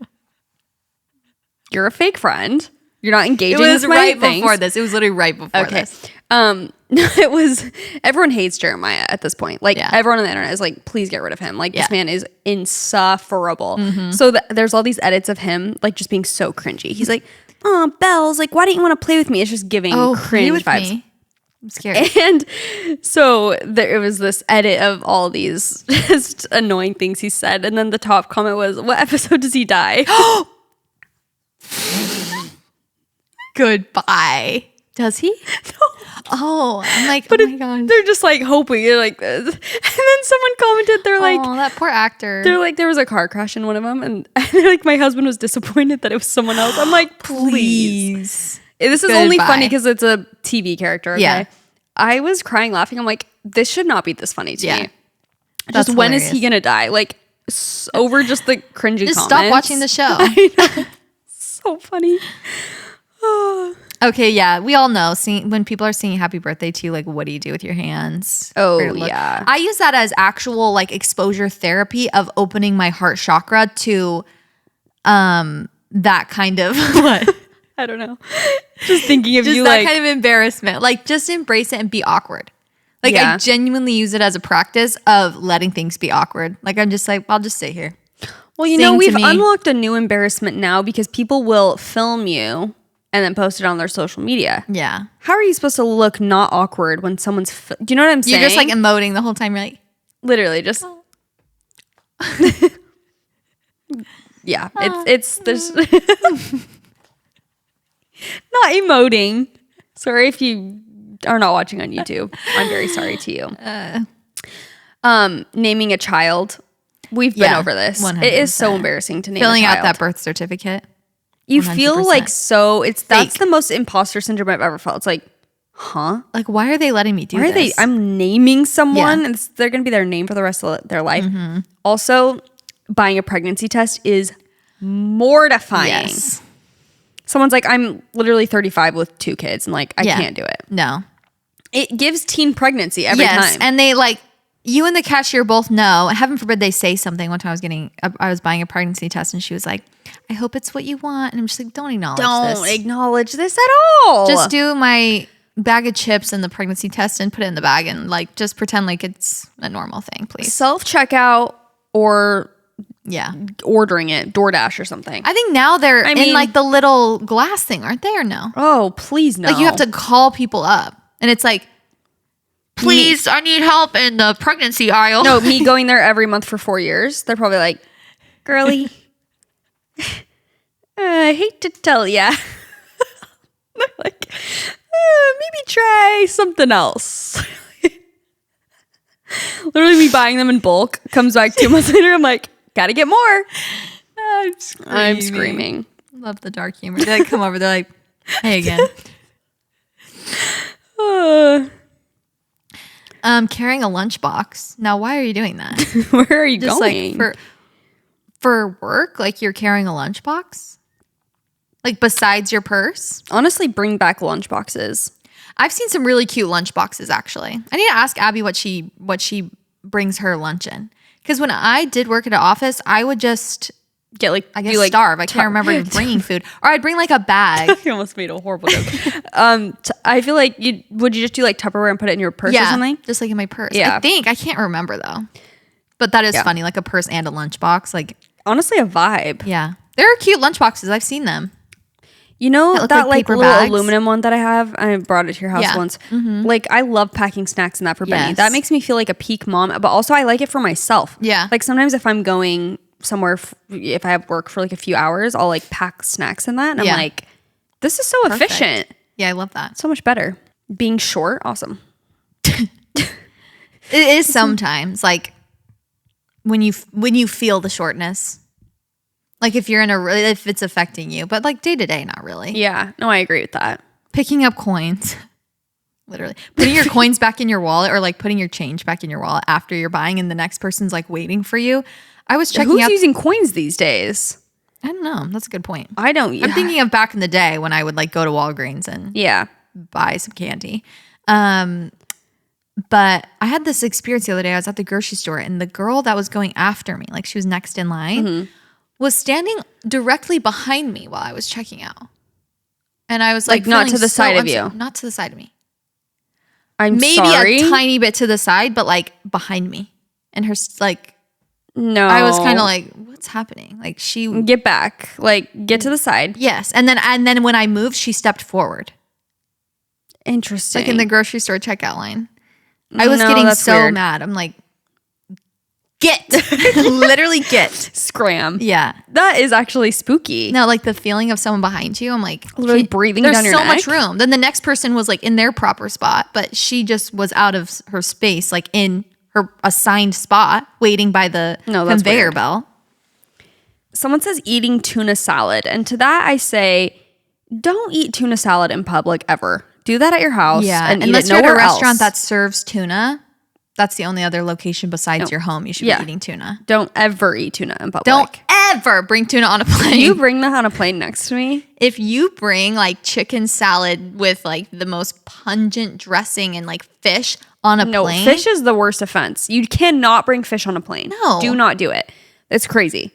You're a fake friend. You're not engaging. It was with my right things. before this. It was literally right before this. It was, everyone hates Jeremiah at this point. Like everyone on the internet is like, please get rid of him. Like this man is insufferable. So there's all these edits of him like just being so cringy. He's like, oh, Bells, like why don't you want to play with me? It's just giving cringe vibes. Me. I'm scared. And so there was this edit of all these just annoying things he said. And then the top comment was, what episode does he die? Goodbye. Does he? No. Oh, I'm like, but oh my God. They're just like hoping you're like this. And then someone commented, they're like, oh, that poor actor. They're like, there was a car crash in one of them. And they're like, my husband was disappointed that it was someone else. I'm like, please. This is only funny because it's a TV character. Okay? Yeah. I was crying laughing. I'm like, this should not be this funny to me. That's just when hilarious. Is he going to die? Like over just the cringy just comments. Stop watching the show. I know. So funny. Okay, yeah, we all know when people are singing happy birthday to you, like, what do you do with your hands? Oh, yeah. I use that as actual, like, exposure therapy of opening my heart chakra to that kind of, what? I don't know. Just thinking of just you, that like. kind of embarrassment. Like, just embrace it and be awkward. Like, I genuinely use it as a practice of letting things be awkward. Like, I'm just like, I'll just sit here. Well, you know, we've unlocked a new embarrassment now because people will film you and then post it on their social media. Yeah. How are you supposed to look not awkward when someone's... do you know what I'm saying? You're just like emoting the whole time. You're like... Literally just... Oh. Yeah. It's... There's... Not emoting. Sorry if you are not watching on YouTube. I'm very sorry to you. Naming a child. We've been over this. 100%. It is so embarrassing to name a child. Filling out that birth certificate. You 100%. Feel like so that's the most imposter syndrome I've ever felt. It's like, huh? Like, why are they letting me do this? I'm naming someone and they're going to be their name for the rest of their life. Mm-hmm. Also, buying a pregnancy test is mortifying. Yes. Someone's like, I'm literally 35 with 2 kids. And like, I can't do it. No. It gives teen pregnancy every time. And they like, you and the cashier both know. Heaven forbid they say something. One time I was buying a pregnancy test and she was like, I hope it's what you want. And I'm just like, don't acknowledge this at all. Just do my bag of chips and the pregnancy test and put it in the bag and like just pretend like it's a normal thing, please. Self-checkout or ordering it, DoorDash or something. I think now they're in like the little glass thing, aren't they, or no? Oh, please no. Like you have to call people up and it's like, please, I need help in the pregnancy aisle. No, me going there every month for 4 years. They're probably like, girly, I hate to tell ya. They're like, maybe try something else. Literally me buying them in bulk. Comes back 2 months later. I'm like, gotta get more. I'm screaming. Love the dark humor. They like come over. They're like, hey again. Carrying a lunchbox. Now, why are you doing that? Where are you going? Like for work? Like you're carrying a lunchbox? Like besides your purse? Honestly, bring back lunchboxes. I've seen some really cute lunchboxes actually. I need to ask Abby what she brings her lunch in. Because when I did work at an office, I would just get like starve. I can't remember bringing food, or I'd bring like a bag. You almost made a horrible joke. I feel like would you just do like Tupperware and put it in your purse or something? Just like in my purse. Yeah, I can't remember though. But that is funny, like a purse and a lunchbox. Like honestly, a vibe. Yeah, there are cute lunchboxes. I've seen them. You know that like little bags? Aluminum one that I have? I brought it to your house once. Mm-hmm. Like I love packing snacks in that for Benny. That makes me feel like a peak mom, but also I like it for myself. Yeah. Like sometimes if I'm going somewhere, if I have work for like a few hours, I'll like pack snacks in that. And I'm like, this is so efficient. Yeah, I love that. So much better. Being short, awesome. It is sometimes like when you feel the shortness. Like if it's affecting you, but like day to day, not really. Yeah. No, I agree with that. Picking up coins. Literally putting your coins back in your wallet or like putting your change back in your wallet after you're buying and the next person's like waiting for you. I was checking Who's using coins these days? I don't know. That's a good point. I don't. I'm thinking of back in the day when I would like go to Walgreens and buy some candy. But I had this experience the other day. I was at the grocery store and the girl that was going after me, like she was next in line, was standing directly behind me while I was checking out. And I was like not to the side of you. Not to the side of me. Maybe a tiny bit to the side, but like behind me. And her like, no, I was kind of like, what's happening? Like she get back, like get to the side. Yes, and then when I moved, she stepped forward. Interesting. Like in the grocery store checkout line. I was getting so weird. mad. I'm like, get, literally get, scram. Yeah, that is actually spooky. No, like the feeling of someone behind you. I'm like, literally breathing down your neck. There's so much room. Then the next person was like in their proper spot, but she just was out of her space, like in her assigned spot, waiting by the conveyor belt. Someone says eating tuna salad, and to that I say, don't eat tuna salad in public ever. Do that at your house. Yeah, and unless eat it you're at a nowhere restaurant else. that serves tuna. That's the only other location besides your home you should be eating tuna. Don't ever eat tuna in public. Don't ever bring tuna on a plane. You bring that on a plane next to me? If you bring like chicken salad with like the most pungent dressing and like fish on a plane. No, fish is the worst offense. You cannot bring fish on a plane. No. Do not do it. It's crazy.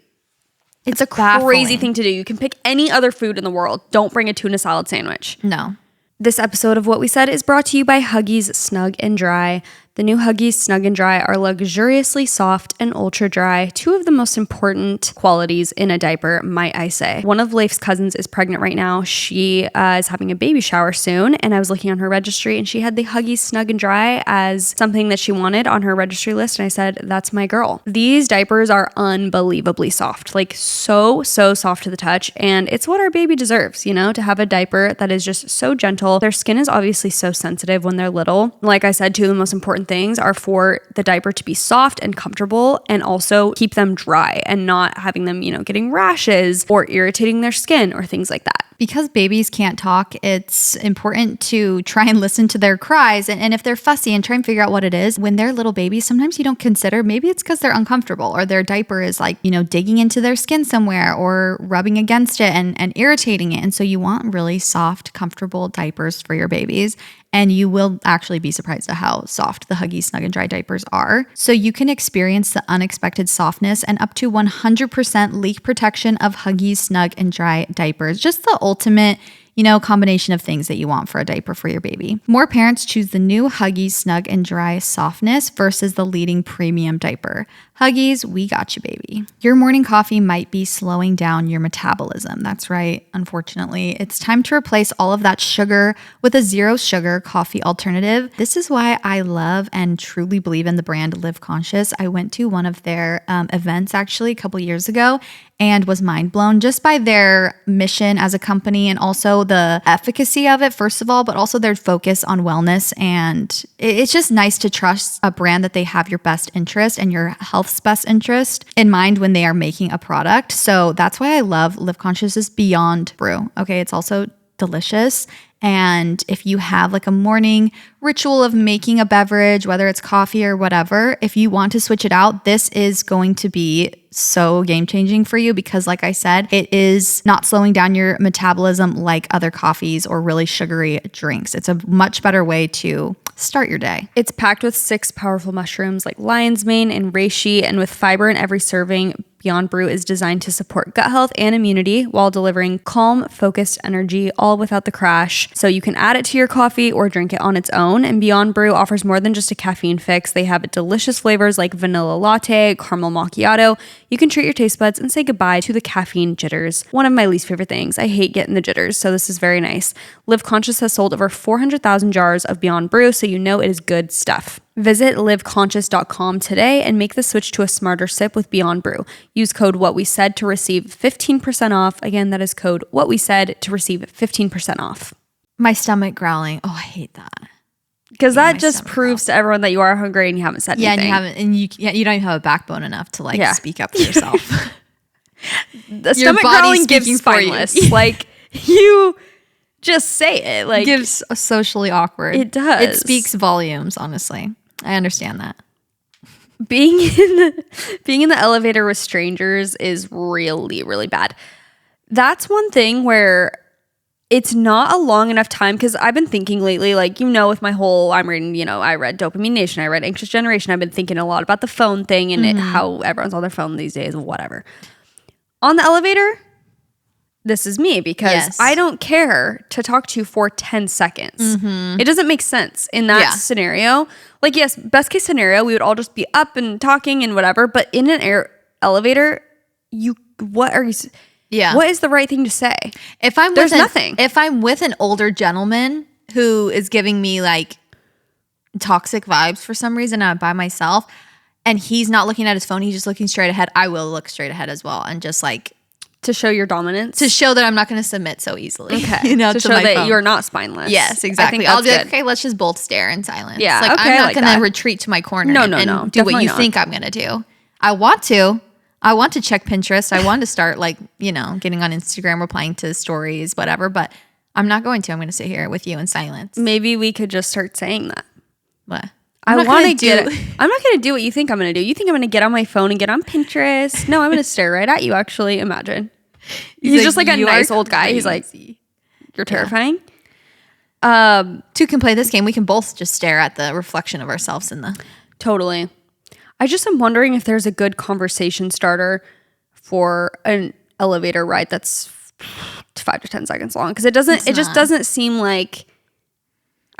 It's a crazy thing to do. You can pick any other food in the world. Don't bring a tuna salad sandwich. No. This episode of What We Said is brought to you by Huggies Snug and Dry. The new Huggies Snug and Dry are luxuriously soft and ultra dry, two of the most important qualities in a diaper, might I say. One of Leif's cousins is pregnant right now. She is having a baby shower soon, and I was looking on her registry, and she had the Huggies Snug and Dry as something that she wanted on her registry list, and I said, that's my girl. These diapers are unbelievably soft, like so soft to the touch, and it's what our baby deserves, you know, to have a diaper that is just so gentle. Their skin is obviously so sensitive when they're little. Like I said, two of the most important things are for the diaper to be soft and comfortable and also keep them dry and not having them, you know, getting rashes or irritating their skin or things like that. Because babies can't talk, it's important to try and listen to their cries. And if they're fussy and try and figure out what it is. When they're little babies, sometimes you don't consider, maybe it's because they're uncomfortable or their diaper is like, you know, digging into their skin somewhere or rubbing against it and irritating it. And so you want really soft, comfortable diapers for your babies. And you will actually be surprised at how soft the Huggies Snug and Dry diapers are. So you can experience the unexpected softness and up to 100% leak protection of Huggies Snug and Dry diapers. Just the ultimate, you know, combination of things that you want for a diaper for your baby. More parents choose the new Huggies Snug and Dry softness versus the leading premium diaper. Huggies, we got you, baby. Your morning coffee might be slowing down your metabolism. That's right, unfortunately. It's time to replace all of that sugar with a zero sugar coffee alternative. This is why I love and truly believe in the brand Live Conscious. I went to one of their events actually a couple years ago and was mind blown just by their mission as a company and also the efficacy of it, first of all, but also their focus on wellness. And it's just nice to trust a brand that they have your best interest and your health's best interest in mind when they are making a product. So that's why I love Live Conscious's Beyond Brew. Okay, it's also delicious. And if you have like a morning ritual of making a beverage, whether it's coffee or whatever, if you want to switch it out, this is going to be so game changing for you because like I said, it is not slowing down your metabolism like other coffees or really sugary drinks. It's a much better way to start your day. It's packed with 6 powerful mushrooms like lion's mane and reishi, and with fiber in every serving. Beyond Brew is designed to support gut health and immunity while delivering calm, focused energy, all without the crash. So you can add it to your coffee or drink it on its own. And Beyond Brew offers more than just a caffeine fix. They have delicious flavors like vanilla latte, caramel macchiato. You can treat your taste buds and say goodbye to the caffeine jitters. One of my least favorite things. I hate getting the jitters, so this is very nice. Live Conscious has sold over 400,000 jars of Beyond Brew, so you know it is good stuff. Visit liveconscious.com today and make the switch to a smarter sip with Beyond Brew. Use code WHATWESAID to receive 15% off. Again, that is code WHATWESAID to receive 15% off. My stomach growling. Oh, I hate that. Because that just proves to everyone that you are hungry and you haven't said anything. And you don't even have a backbone enough to like speak up for yourself. The stomach growling gives spineless. Like you just say it. Like gives a socially awkward. It does. It speaks volumes, honestly. I understand that. Being in the elevator with strangers is really, really bad. That's one thing where it's not a long enough time, because I've been thinking lately, like, with my whole, I'm reading, I read Dopamine Nation, I read Anxious Generation. I've been thinking a lot about the phone thing and how everyone's on their phone these days, whatever. On the elevator, this is me, because I don't care to talk to you for 10 seconds. It doesn't make sense in that scenario. Like, yes, best case scenario, we would all just be up and talking and whatever. But in an elevator, what is the right thing to say? There's nothing. If I'm with an older gentleman who is giving me like toxic vibes for some reason, I'm by myself, and he's not looking at his phone, he's just looking straight ahead, I will look straight ahead as well, and just like to show your dominance, to show that I'm not going to submit so easily. Okay, to show that you're not spineless. Yes, exactly. I'll be like, okay, let's just both stare in silence. Yeah, like, okay, I'm not going to retreat to my corner and do what you think I'm going to do. I want to check Pinterest. I want to start like, getting on Instagram, replying to stories, whatever, but I'm not going to. I'm going to sit here with you in silence. Maybe we could just start saying that. What? I'm not going to do what you think I'm going to do. You think I'm going to get on my phone and get on Pinterest? No, I'm going to stare right at you, actually. Imagine. He's just like a nice old guy. He's like, you're terrifying. Two can play this game. We can both just stare at the reflection of ourselves in the... Totally. I just am wondering if there's a good conversation starter for an elevator ride that's 5 to 10 seconds long. Because it just doesn't seem like...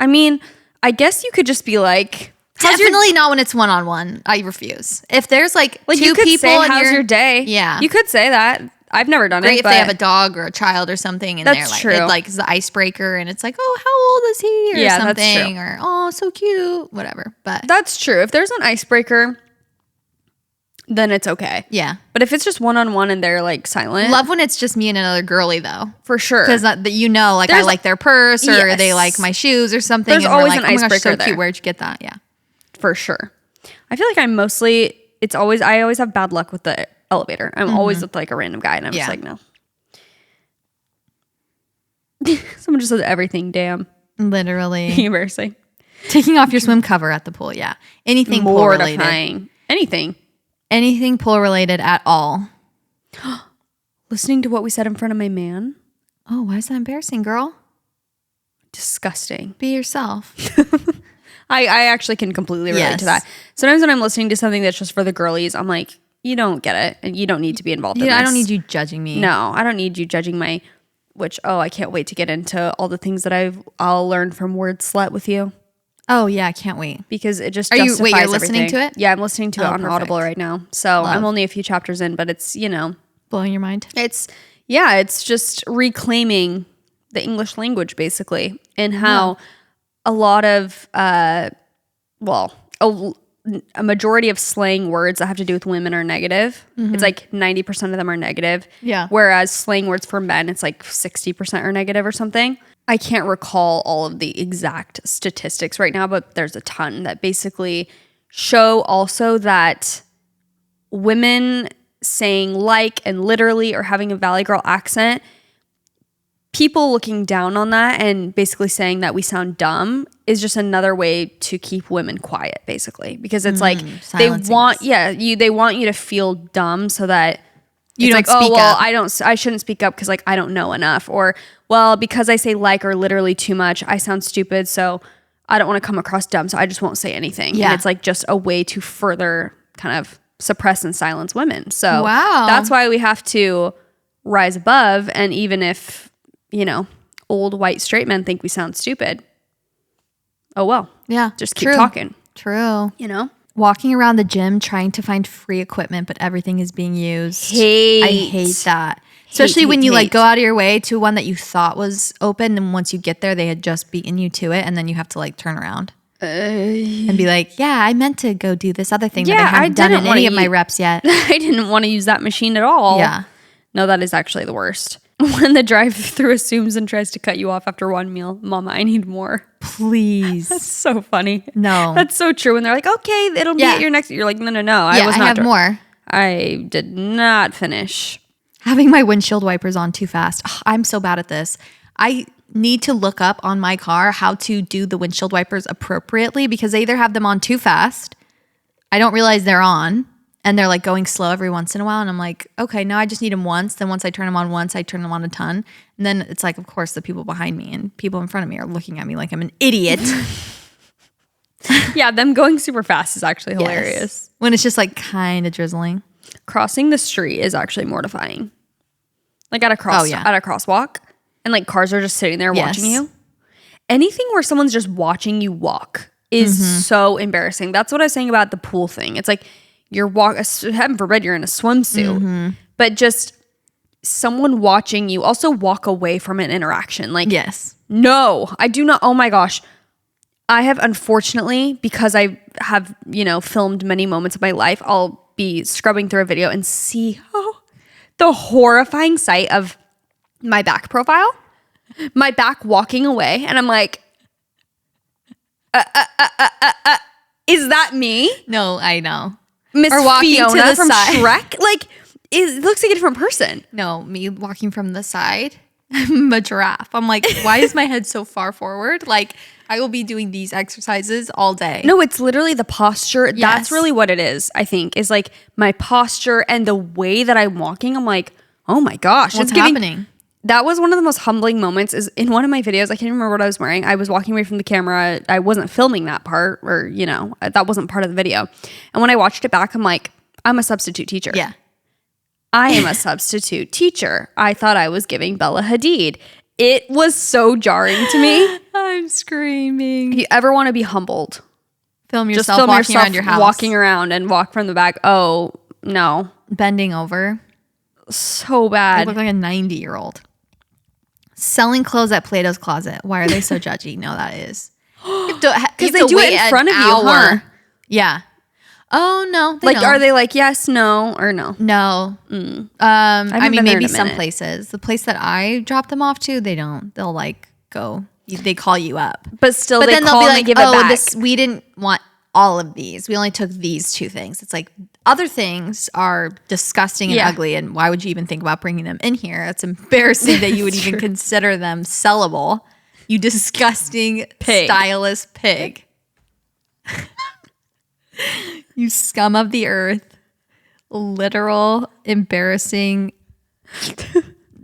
I mean, I guess you could just be like... Definitely not when it's one-on-one. I refuse. If there's like two you could people say, how's your day? Yeah. You could say that. I've never done it. If they have a dog or a child or something, and they're like, it like is the icebreaker, and it's like, oh, how old is he, or something, or oh, so cute, whatever. But that's true. If there's an icebreaker, then it's okay. Yeah. But if it's just one-on-one and they're like silent, love when it's just me and another girlie though, for sure. Because like I like their purse, or they like my shoes or something. There's always an icebreaker. So cute. Where'd you get that? Yeah. For sure. I feel like I always have bad luck with the elevator. I'm always with like a random guy, and I'm just like, no. Someone just says everything, damn. Literally. Embarrassing. Taking off your swim cover at the pool, yeah. Anything pool related. Anything pool related at all. Listening to what we said in front of my man. Oh, why is that embarrassing, girl? Disgusting. Be yourself. I actually can completely relate to that. Sometimes when I'm listening to something that's just for the girlies, I'm like, you don't get it, and you don't need to be involved in this. I don't need you judging me. No, I don't need you judging my, I can't wait to get into all the things that I'll learn from Word Slut with you. Oh yeah, I can't wait. Because it just justifies you're listening to it? Yeah, I'm listening to it on Audible right now. So I'm only a few chapters in, but it's, blowing your mind. It's just reclaiming the English language, basically, and how a lot of, a majority of slang words that have to do with women are negative. It's like 90% of them are negative. Yeah. Whereas slang words for men, it's like 60% are negative or something. I can't recall all of the exact statistics right now, but there's a ton that basically show also that women saying like and literally or having a Valley Girl accent, people looking down on that and basically saying that we sound dumb is just another way to keep women quiet, basically, because it's like they want you to feel dumb so that you don't speak up. I shouldn't speak up because like I don't know enough, or well, because I say like or literally too much, I sound stupid, so I don't want to come across dumb, so I just won't say anything. Yeah. And it's like just a way to further kind of suppress and silence women. So that's why we have to rise above, and even if old white straight men think we sound stupid, oh well. Yeah. Just keep talking. True. Walking around the gym trying to find free equipment, but everything is being used. I hate that. Especially when you like go out of your way to one that you thought was open, and once you get there, they had just beaten you to it, and then you have to like turn around and be like, yeah, I meant to go do this other thing that I haven't done in any of my reps yet. I didn't want to use that machine at all. Yeah. No, that is actually the worst. When the drive-thru assumes and tries to cut you off after one meal. Mama, I need more. Please. That's so funny. No. That's so true. And they're like, okay, it'll be at your next. You're like, no. I have more. I did not finish. Having my windshield wipers on too fast. Ugh, I'm so bad at this. I need to look up on my car how to do the windshield wipers appropriately because they either have them on too fast. I don't realize they're on. And they're like going slow every once in a while. And I'm like, okay, now I just need them once. Then once I turn them on once, I turn them on a ton. And then it's like, of course, the people behind me and people in front of me are looking at me like I'm an idiot. Yeah, them going super fast is actually hilarious. Yes. When it's just like kind of drizzling. Crossing the street is actually mortifying. Like at a crosswalk. And like cars are just sitting there watching you. Anything where someone's just watching you walk is so embarrassing. That's what I was saying about the pool thing. It's like, heaven forbid you're in a swimsuit, but just someone watching you also walk away from an interaction. Like, no, I do not. Oh my gosh. I have unfortunately, because I have, filmed many moments of my life, I'll be scrubbing through a video and see the horrifying sight of my back profile, my back walking away. And I'm like, is that me? No, I know. Miss Fiona from Shrek? Like, it looks like a different person. No, me walking from the side. I'm a giraffe. I'm like, why is my head so far forward? Like, I will be doing these exercises all day. No, it's literally the posture. Yes. That's really what it is, I think, is like my posture and the way that I'm walking. I'm like, oh my gosh. What's happening? That was one of the most humbling moments is in one of my videos. I can't remember what I was wearing. I was walking away from the camera. I wasn't filming that part or, that wasn't part of the video. And when I watched it back, I'm like, I'm a substitute teacher. Yeah. I am a substitute teacher. I thought I was giving Bella Hadid. It was so jarring to me. I'm screaming. If you ever want to be humbled, film yourself walking around your house. Walking around and walk from the back. Oh, no. Bending over. So bad. I look like a 90-year-old. Selling clothes at Plato's Closet. Why are they so judgy? No, that is. Because they do it in front of you, huh? Yeah. Oh, no. Like, don't. Are they like, yes, no, or no? No. I mean, maybe some places. The place that I drop them off to, they don't. They'll like go. They call you up. But still, then they'll be like, give it back. We didn't want all of these. We only took these 2 things. It's like, other things are disgusting and ugly, and why would you even think about bringing them in here? It's embarrassing that you would even consider them sellable. You disgusting, styleless pig. You scum of the earth. Literal, embarrassing,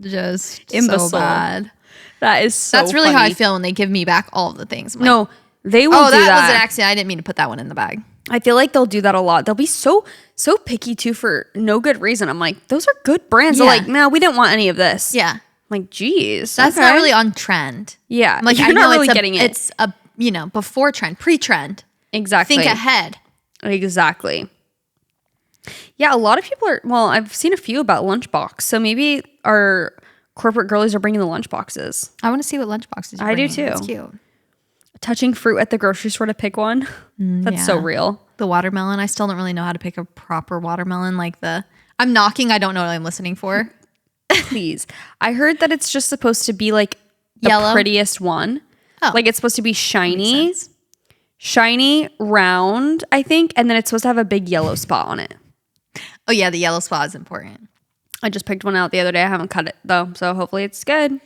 just imbecile. So bad. That is so That's really funny. how I feel when they give me back all of the things. I'm no, like, they will do that. Oh, that was an accident. I didn't mean to put that one in the bag. I feel like they'll do that a lot. They'll be so picky too for no good reason. I'm like, those are good brands. They're like, no, we didn't want any of this. Yeah. I'm like, geez. That's not really on trend. Yeah. I'm like, you're not really getting it. It's a, before trend, pre-trend. Exactly. Think ahead. Exactly. Yeah, a lot of people are, I've seen a few about lunchbox. So maybe our corporate girlies are bringing the lunchboxes. I want to see what lunchboxes you're bringing. I do too. It's cute. Touching fruit at the grocery store to pick one. That's so real. The watermelon. I still don't really know how to pick a proper watermelon. I'm knocking. I don't know what I'm listening for. Please. I heard that it's just supposed to be like the yellow? Prettiest one. Oh. Like it's supposed to be shiny, round, I think. And then it's supposed to have a big yellow spot on it. Oh yeah, the yellow spot is important. I just picked one out the other day. I haven't cut it though. So hopefully it's good.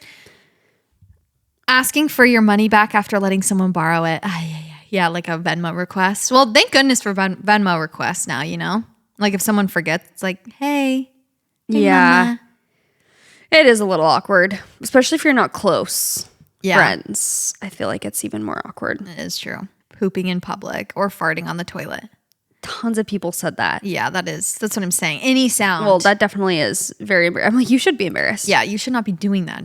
Asking for your money back after letting someone borrow it. Yeah, like a Venmo request. Well, thank goodness for Venmo requests now, Like if someone forgets, it's like, hey. Mama. It is a little awkward, especially if you're not close friends. I feel like it's even more awkward. It is true. Pooping in public or farting on the toilet. Tons of people said that. Yeah, that's what I'm saying. Any sound. Well, that definitely is very embarrassing. I'm like, you should be embarrassed. Yeah, you should not be doing that.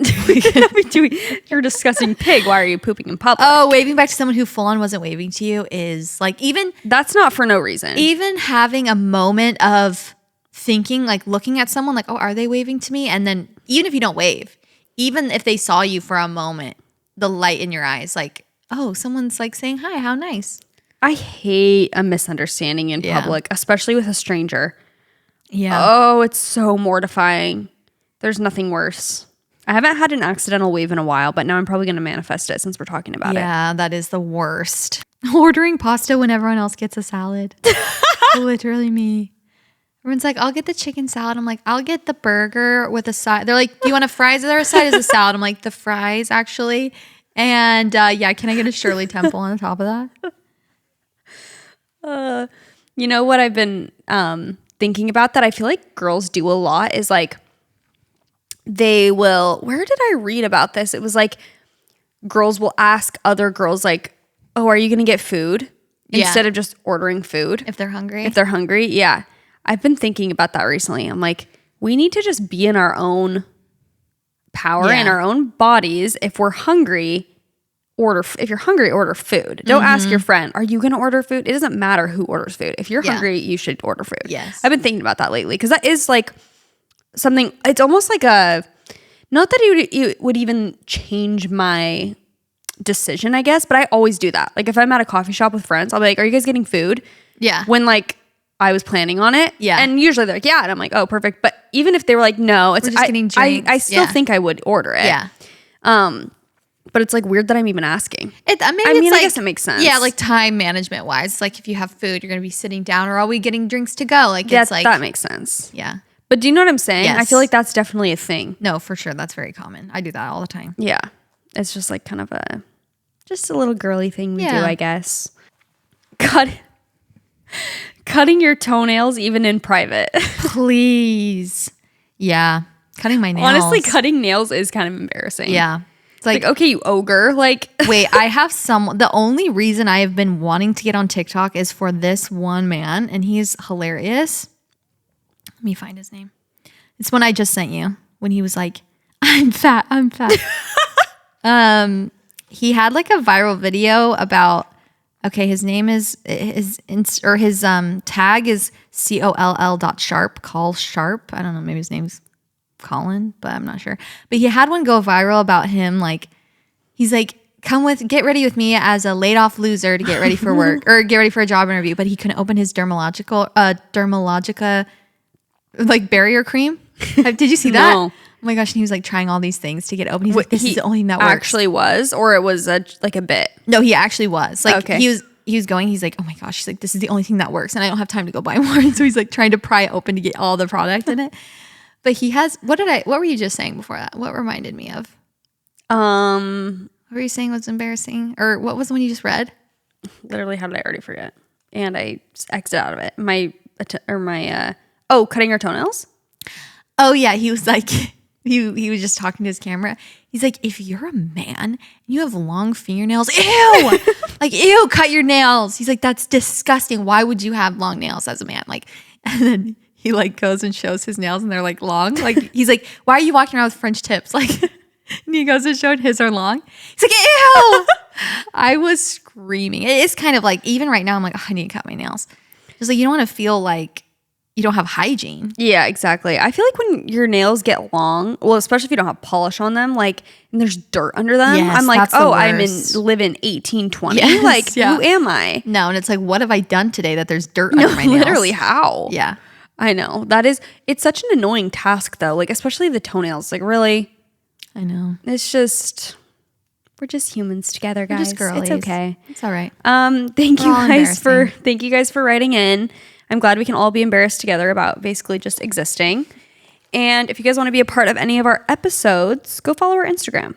You're a disgusting pig. Why are you pooping in public? Oh, waving back to someone who full on wasn't waving to you is like that's not for no reason. Even having a moment of thinking, like looking at someone like, oh, are they waving to me? And then even if you don't wave, even if they saw you for a moment, the light in your eyes, like, oh, someone's like saying hi, how nice. I hate a misunderstanding in public, especially with a stranger. Yeah. Oh, it's so mortifying. There's nothing worse. I haven't had an accidental wave in a while, but now I'm probably going to manifest it since we're talking about it. Yeah, that is the worst. Ordering pasta when everyone else gets a salad. Literally me. Everyone's like, I'll get the chicken salad. I'm like, I'll get the burger with a side. They're like, do you want a fries? The other side is a salad. I'm like, the fries, actually. And yeah, can I get a Shirley Temple on the top of that? You know what I've been thinking about that I feel like girls do a lot is like, they will, where did I read about this? It was like, girls will ask other girls like, oh, are you going to get food? Instead of just ordering food. If they're hungry. Yeah. I've been thinking about that recently. I'm like, we need to just be in our own power, in our own bodies. If we're hungry, if you're hungry, order food. Don't ask your friend, are you going to order food? It doesn't matter who orders food. If you're hungry, you should order food. Yes. I've been thinking about that lately because that is like something, it's almost like not that it would even change my decision, I guess, but I always do that. Like if I'm at a coffee shop with friends, I'll be like, are you guys getting food? Yeah. When like I was planning on it. Yeah. And usually they're like, yeah. And I'm like, oh, perfect. But even if they were like, no, it's just getting drinks. I still think I would order it. Yeah. But it's like weird that I'm even asking. I guess it makes sense. Yeah, like time management wise. Like if you have food, you're going to be sitting down, or are we getting drinks to go? Like it's like that makes sense. Yeah. But do you know what I'm saying? Yes. I feel like that's definitely a thing. No, for sure. That's very common. I do that all the time. Yeah. It's just like kind of just a little girly thing we do, I guess. Cutting your toenails even in private. Please. Yeah. Cutting my nails. Honestly, cutting nails is kind of embarrassing. Yeah. It's like, okay, you ogre. Like, wait, I have the only reason I have been wanting to get on TikTok is for this one man, and he's hilarious. Let me find his name. It's one I just sent you when he was like, I'm fat. He had like a viral video about, okay, his name is his tag is COLL.sharp, call sharp. I don't know, maybe his name's Colin, but I'm not sure. But he had one go viral about him, like he's like, get ready with me as a laid off loser to get ready for work or get ready for a job interview, but he couldn't open his Dermalogica like barrier cream. Did you see that? No. Oh my gosh, and he was like trying all these things to get open. He's like, this is the only thing that works. Actually was, or it was like a bit? No, he actually was. Like okay. he was going, he's like, oh my gosh, he's like, this is the only thing that works and I don't have time to go buy more. And so he's like trying to pry it open to get all the product in it. But he has, what were you just saying before that? What reminded me of? What were you saying was embarrassing? Or what was the one you just read? Literally, how did I already forget? And I exit out of it. Cutting your toenails? Oh yeah, he was like, he was just talking to his camera. He's like, if you're a man and you have long fingernails, ew! Like, ew, cut your nails. He's like, that's disgusting. Why would you have long nails as a man? Like, and then he like goes and shows his nails and they're like long. Like, he's like, why are you walking around with French tips? Like, and he goes and showed his are long. He's like, ew! I was screaming. It is kind of like, even right now, I'm like, oh, I need to cut my nails. Just like, you don't want to feel like you don't have hygiene. Yeah, exactly. I feel like when your nails get long, well, especially if you don't have polish on them, like, and there's dirt under them, yes, I'm like, oh, live in 1820. Yes, like, who am I? No, and it's like, what have I done today that there's dirt under my nails? Literally, how? Yeah. I know. It's such an annoying task though. Like, especially the toenails. Like, really? I know. It's just, we're just humans together, guys. We're just girlies. It's okay. It's all right. Thank you guys for writing in. I'm glad we can all be embarrassed together about basically just existing. And if you guys want to be a part of any of our episodes, go follow our Instagram.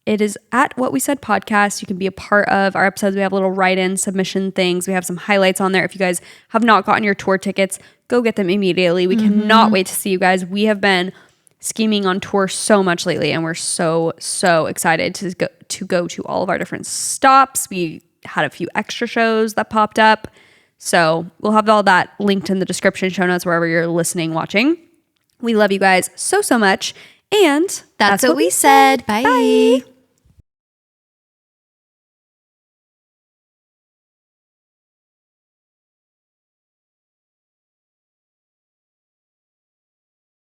It is at What We Said Podcast. You can be a part of our episodes. We have little write-in submission things. We have some highlights on there. If you guys have not gotten your tour tickets, go get them immediately. We cannot wait to see you guys. We have been scheming on tour so much lately, and we're so excited to go to all of our different stops. We had a few extra shows that popped up. So we'll have all that linked in the description, show notes, wherever you're listening, watching. We love you guys so much. And that's what we said. Bye.